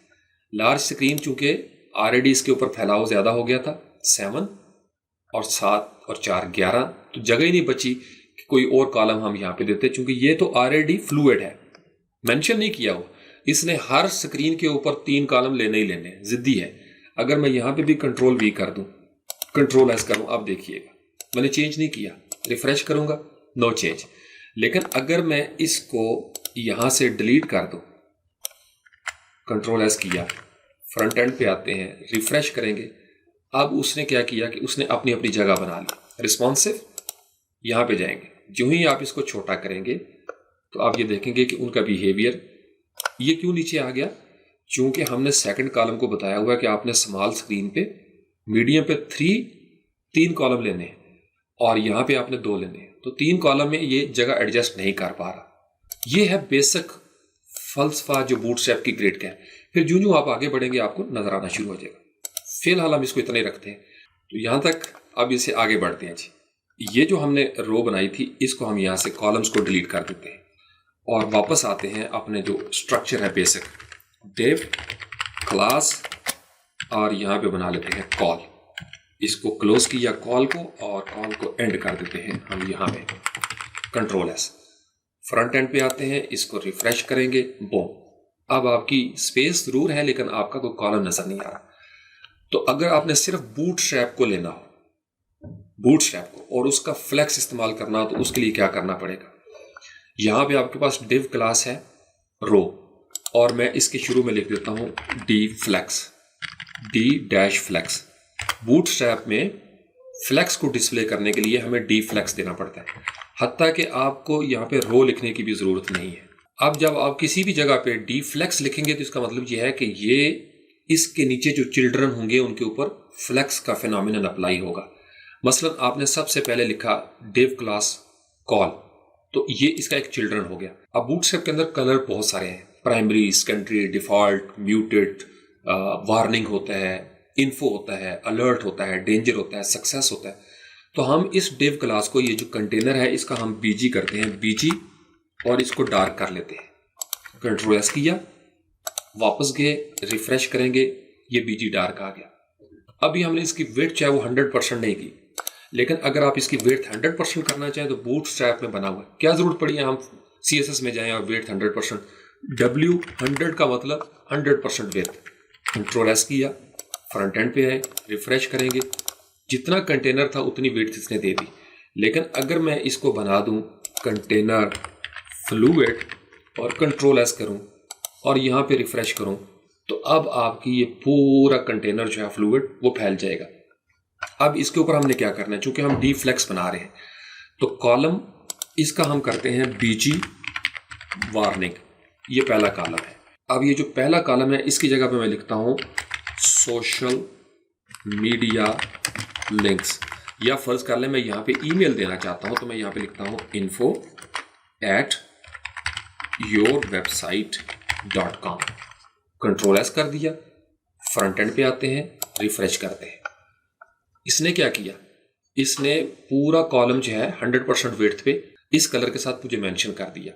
लार्ज स्क्रीन चूंकि ऑलरेडी इसके ऊपर फैलाव ज्यादा हो गया था, 7 और 7 और 4 11, तो जगह ही नहीं बची कि कोई और कॉलम हम यहां पे देते, क्योंकि ये तो ऑलरेडी फ्लूइड है, मेंशन नहीं किया हो। इसने हर स्क्रीन के ऊपर 3 कॉलम लेने ही लेने, जिद्दी है। अगर मैं यहां पे भी कंट्रोल V कर दूं, कंट्रोल S करूं, अब देखिएगा मैंने चेंज नहीं किया। रिफ्रेश करूंगा, नो चेंज। लेकिन अगर मैं इसको यहां से डिलीट कर दूं, कंट्रोल S किया, फ्रंट एंड पे आते हैं, रिफ्रेश करेंगे, अब उसने क्या किया कि उसने अपनी अपनी जगह बना ली। रिस्पॉन्सिव, यहां पे जाएंगे, जो ही आप इसको छोटा करेंगे तो आप ये देखेंगे कि उनका बिहेवियर ये क्यों नीचे आ गया। चूंकि हमने सेकंड कॉलम को बताया हुआ है कि आपने स्मॉल स्क्रीन पे, मीडियम पे 3 कॉलम लेने हैं और यहां पे आपने 2 लेने हैं, तो 3 कॉलम में ये जगह एडजस्ट नहीं कर पा रहा। ये है बेसिक फलसफा जो बूटस्ट्रैप की ग्रेड का है। फिर जो जो आप आगे बढ़ेंगे आपको नजर आना शुरू हो जाएगा। फिलहाल हम इसको इतना ही रखते हैं, तो यहां तक। अब इसे आगे बढ़ते हैं जी। ये जो हमने रो बनाई थी, इसको हम यहां से कॉलम्स को डिलीट कर देते हैं और वापस आते हैं अपने जो स्ट्रक्चर है बेसिक, डिव क्लास, और यहां पे बना लेते हैं कॉल। इसको क्लोज किया कॉल को और कॉल को एंड कर देते हैं हम यहां पे, कंट्रोल S। फ्रंट एंड पे आते हैं, इसको रिफ्रेश करेंगे, बूम। अब आपकी स्पेस जरूर है लेकिन आपका कोई कॉलम नजर नहीं आ रहा। तो अगर आपने सिर्फ बूटस्ट्रैप को लेना हो, बूटस्ट्रैप को, और उसका फ्लेक्स इस्तेमाल करना हो, तो उसके लिए क्या करना पड़ेगा। यहां पे आपके पास डिव क्लास है रो, और मैं इसके शुरू में लिख देता हूं डी डैश फ्लेक्स। बूटस्ट्रैप में फ्लेक्स को डिस्प्ले करने के लिए हमें डी फ्लेक्स देना पड़ता है, हत्ता कि आपको यहाँ पे रो लिखने की भी जरूरत नहीं है। अब जब आप किसी भी जगह पे डी फ्लेक्स लिखेंगे तो इसका मतलब यह है कि ये इसके नीचे जो चिल्ड्रन होंगे उनके ऊपर फ्लेक्स का फिनोमिनन अप्लाई होगा। मसलन आपने सबसे पहले लिखा डिव क्लास कॉल, तो ये इसका एक चिल्ड्रन हो गया। अब बूटस्ट्रैप के अंदर कलर बहुत सारे हैं, primary, secondary, default, muted, warning होता है, इन्फो होता है, अलर्ट होता है, डेंजर होता है, सक्सेस होता है। तो हम इस डिव क्लास को, ये जो कंटेनर है, इसका हम बीजी करते हैं, बीजी, और इसको डार्क कर लेते हैं। कंट्रोल S किया, वापस गए, रिफ्रेश करेंगे, ये बीजी डार्क आ गया। अभी हमने इसकी वेट चाहे वो 100% नहीं की, लेकिन अगर आप इसकी वेट 100% करना चाहें तो बूटस्ट्रैप में बना हुआ है, क्या जरूरत पड़ी है हम CSS में जाएं और वेट 100%, W100 का मतलब 100% वेट। कंट्रोल S किया, फ्रंट एंड पे आए, रिफ्रेश करेंगे, जितना कंटेनर था उतनी वेट इसने दे दी। लेकिन अगर मैं इसको बना दूं कंटेनर फ्लूइड और कंट्रोल S करूं और यहां पे रिफ्रेश करूं, तो अब आपकी ये पूरा कंटेनर जो है फ्लूइड वो फैल जाएगा। अब इसके ऊपर हमने क्या करना है, चूंकि हम डी फ्लेक्स बना रहे हैं, तो कॉलम इसका हम करते हैं बीजी वार्निंग, ये पहला कॉलम है। अब ये जो पहला कॉलम है इसकी जगह पे मैं लिखता हूं सोशल मीडिया लिंक्स, या फर्ज कर लें मैं यहां पे ईमेल देना चाहता हूं, तो मैं यहां पे लिखता हूं info@yourwebsite .com। कंट्रोल एस कर दिया, फ्रंट एंड पे आते हैं, रिफ्रेश करते हैं। इसने क्या किया, इसने पूरा कॉलम जो है 100% विड्थ पे इस कलर के साथ मुझे मेंशन कर दिया,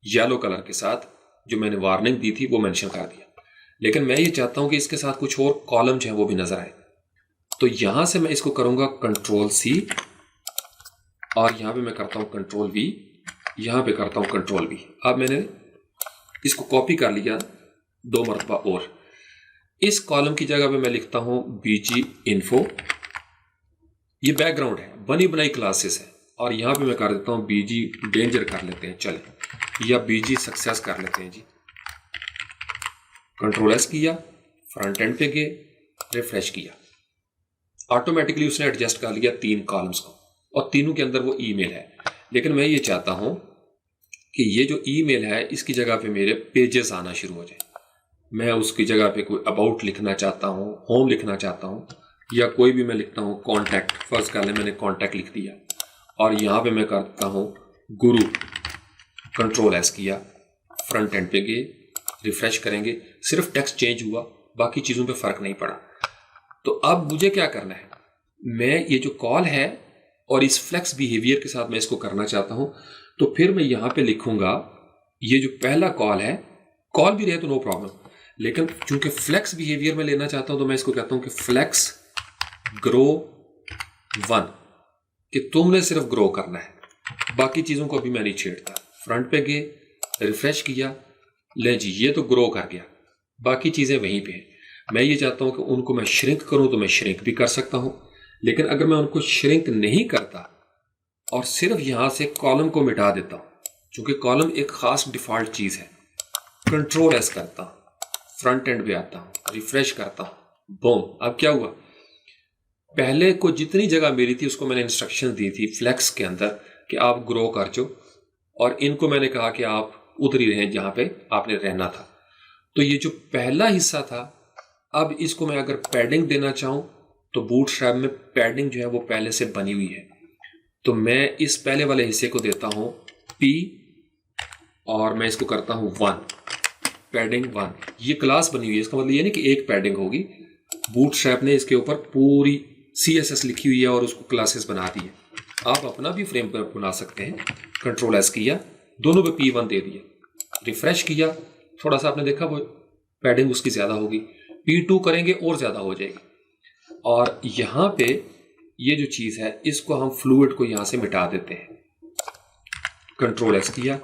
येलो कलर के साथ जो मैंने वार्निंग दी थी वो मेंशन कर दिया। लेकिन मैं ये चाहता हूं कि इसके साथ कुछ और कॉलम जो है वो भी नजर आए। तो यहां से मैं इसको करूंगा कंट्रोल सी और यहां पे मैं करता हूं कंट्रोल वी, यहां पे करता हूं कंट्रोल वी। अब मैंने इसको कॉपी कर लिया 2 मरतबा और। इस कॉलम की जगह पे मैं लिखता हूं बीजी इन्फो, ये बैकग्राउंड है, बनी बनाई क्लासेस है। और यहां पे मैं कर देता हूं बीजी डेंजर कर लेते हैं, चले, या बीजी सक्सेस कर लेते हैं जी। कंट्रोल एस किया, फ्रंट एंड पे गए, रिफ्रेश किया, ऑटोमेटिकली उसने एडजस्ट कर लिया 3 कॉलम्स को और तीनों के अंदर वो ईमेल है। लेकिन मैं ये चाहता हूं कि ये जो ईमेल है इसकी जगह पे मेरे पेजेस आना शुरू हो जाए। मैं उसकी जगह पे कोई अबाउट लिखना चाहता हूं, होम लिखना चाहता हूं, या कोई भी मैं लिखता हूं कॉन्टैक्ट। फर्ज कर ले मैंने कॉन्टैक्ट लिख दिया और यहां पे मैं करता हूं गुरु, कंट्रोल एस किया, फ्रंट एंड पे गए, रिफ्रेश करेंगे, सिर्फ टेक्स्ट चेंज हुआ, बाकी चीजों पे फर्क नहीं पड़ा। तो अब मुझे क्या करना है, मैं ये जो कॉल है और इस फ्लेक्स बिहेवियर के साथ मैं इसको करना चाहता हूं। तो फिर मैं यहां पे लिखूंगा, ये जो पहला कॉल है, कॉल भी रहे तो नो प्रॉब्लम, लेकिन चूंकि फ्लेक्स बिहेवियर में लेना चाहता हूं तो मैं इसको कहता हूं कि फ्लेक्स ग्रो 1, कि तुमने सिर्फ ग्रो करना है, बाकी चीजों को अभी मैं नहीं छेड़ता। फ्रंट पे गए, रिफ्रेश किया, ले जी ये तो ग्रो कर गया, बाकी चीजें वहीं पे हैं। मैं ये चाहता हूं कि उनको मैं श्रिंक करूं तो मैं श्रिंक भी कर सकता हूं, लेकिन अगर मैं उनको श्रिंक नहीं करता और सिर्फ यहां से कॉलम को मिटा देता हूं, क्योंकि कॉलम एक खास डिफॉल्ट चीज है, कंट्रोल एस करता हूं, फ्रंट एंड पे आता हूं, रिफ्रेश करता हूं, बूम। अब क्या हुआ, पहले को जितनी जगह मेरी थी उसको मैंने इंस्ट्रक्शन दी थी फ्लेक्स के अंदर कि आप ग्रो कर चो, और इनको मैंने कहा कि आप उधर ही रहें जहां पे आपने रहना था। तो ये जो पहला हिस्सा था, अब इसको मैं अगर पैडिंग देना चाहूं तो बूटस्ट्रैप में पैडिंग जो है वो पहले से बनी हुई है। तो मैं इस पहले वाले हिस्से को देता हूं P और मैं इसको करता हूं 1, पैडिंग 1। ये क्लास बनी हुई है, इसका मतलब ये नहीं कि एक पैडिंग होगी, बूटस्ट्रैप ने इसके ऊपर पूरी CSS लिखी हुई है और उसको क्लासेस बना दी है। आप अपना भी फ्रेम बना सकते हैं। कंट्रोल एस किया, दोनों पे P1 दे दिया, रिफ्रेश किया, थोड़ा सा आपने देखा वो पैडिंग उसकी ज्यादा होगी, P2 करेंगे और ज्यादा हो जाएगी। और यहां पे ये जो चीज है इसको हम फ्लूइड को यहां से मिटा देते हैं। कंट्रोल एस किया,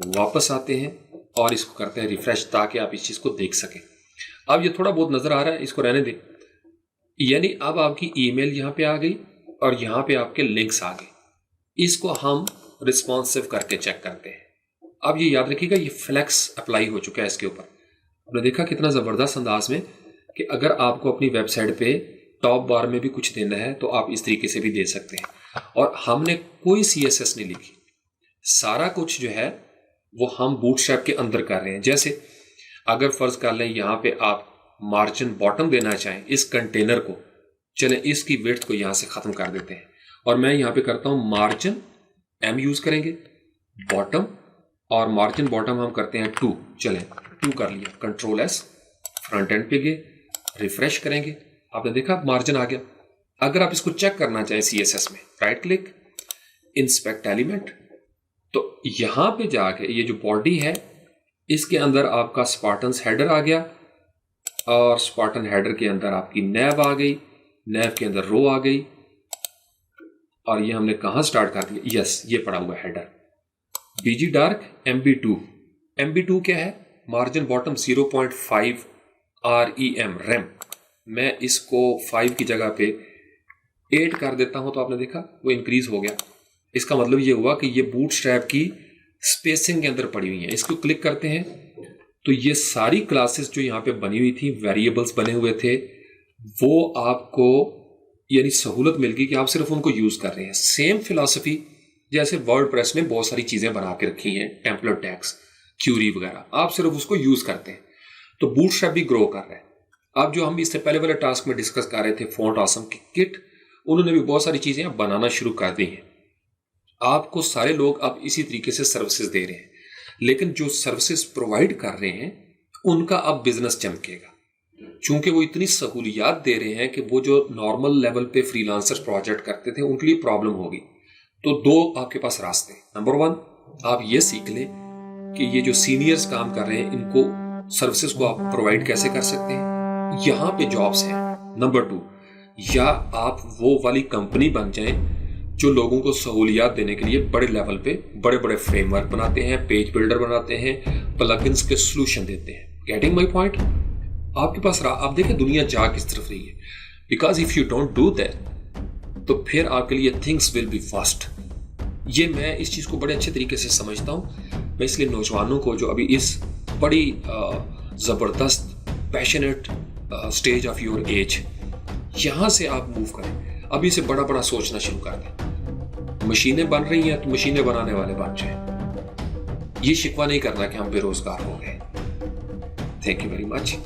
वापस आते हैं और इसको करते हैं रिफ्रेश ताकि आप इस चीज को देख सकें। अब ये थोड़ा बहुत नजर आ रहा है, इसको रहने दें। यानी अब आपकी ईमेल यहां पे आ गई और यहां पे आपके लिंक्स आ गए। इसको हम रिस्पॉन्सिव करके चेक करते हैं। अब ये याद रखिएगा, ये फ्लेक्स अप्लाई हो चुका है इसके ऊपर। आपने देखा कितना जबरदस्त अंदाज में कि अगर आपको अपनी वेबसाइट पे टॉप बार में भी कुछ देना है तो आप इस तरीके से भी दे सकते हैं। और हमने कोई CSS नहीं लिखी, सारा कुछ जो है वो हम बूटस्ट्रैप के अंदर कर रहे हैं। जैसे अगर फर्ज कर लें यहां पे आप मार्जिन बॉटम देना चाहें इस कंटेनर को, चलें इसकी विड्थ को यहां से खत्म कर देते हैं और मैं यहां पे करता हूं मार्जिन M यूज करेंगे, बॉटम, और मार्जिन बॉटम हम करते हैं 2, चलें 2 कर लिया, कंट्रोल एस, फ्रंट एंड पे गए, रिफ्रेश करेंगे, आपने देखा मार्जिन आ गया। अगर आप इसको चेक करना चाहें CSS में, राइट क्लिक, इंस्पेक्ट एलिमेंट, तो यहां पे जाके ये जो बॉडी है इसके अंदर आपका स्पार्टन्स हेडर आ गया और स्पार्टन हेडर के अंदर आपकी नैव आ गई, नैव के अंदर रो आ गई, और ये हमने कहां स्टार्ट कर दिया, यस ये पड़ा हुआ header, BG dark MB2। MB2 क्या है, मार्जिन बॉटम 0.5 REM। मैं इसको 5 की जगह पे 8 कर देता हूं तो आपने देखा वो इंक्रीज हो गया। इसका मतलब ये हुआ कि ये बूटस्ट्रैप की स्पेसिंग के अंदर पड़ी हुई है। इसको क्लिक करते हैं तो ये सारी क्लासेस जो यहाँ पे बनी हुई थी, वेरिएबल्स बने हुए थे, वो आपको यानी सहूलत मिल गई कि आप सिर्फ उनको यूज कर रहे हैं। सेम फिलॉसफी जैसे वर्डप्रेस ने बहुत सारी चीजें बना के रखी हैं, टेम्पलेट टैग्स, क्यूरी वगैरह, आप सिर्फ उसको यूज करते हैं। तो बूटस्ट्रैप भी ग्रो कर रहा है। अब जो हम इससे पहले वाले टास्क में डिस्कस कर रहे थे फॉन्ट ऑसम की किट, उन्होंने भी बहुत सारी चीजें बनाना शुरू कर दी हैं। आपको सारे लोग अब इसी तरीके से सर्विसेज दे रहे हैं। लेकिन जो सर्विसेज प्रोवाइड कर रहे हैं उनका अब बिजनेस चमकेगा, चूंकि वो इतनी सहूलियात दे रहे हैं कि वो जो नॉर्मल लेवल पे फ्रीलांसर्स प्रोजेक्ट करते थे उनके लिए प्रॉब्लम होगी। तो दो आपके पास रास्ते, नंबर वन आप ये सीख लें कि ये जो सीनियर्स काम कर रहे हैं इनको सर्विसेज को आप प्रोवाइड कैसे कर सकते हैं, यहाँ पे जॉब्स हैं। नंबर टू, या आप वो वाली कंपनी बन जाएं जो लोगों को सहूलियात देने के लिए बड़े लेवल पे बड़े बड़े फ्रेमवर्क बनाते हैं, पेज बिल्डर बनाते हैं, प्लगइन्स के सॉल्यूशन देते हैं। Getting my point? आपके पास आप देखें दुनिया जा किस तरफ रही है, because if you don't do that तो फिर आपके लिए थिंग्स विल बी फास्ट। ये मैं इस चीज़ को बड़े अच्छे तरीके से समझता हूँ। मैं इसलिए नौजवानों को जो अभी इस बड़ी ज़बरदस्त passionate stage of your age, यहाँ से आप मूव करें, अभी से बड़ा बड़ा सोचना शुरू कर दें। मशीनें बन रही हैं तो मशीनें बनाने वाले बन जाएं। ये शिकवा नहीं करना कि हम बेरोजगार हो गए। Thank you very much.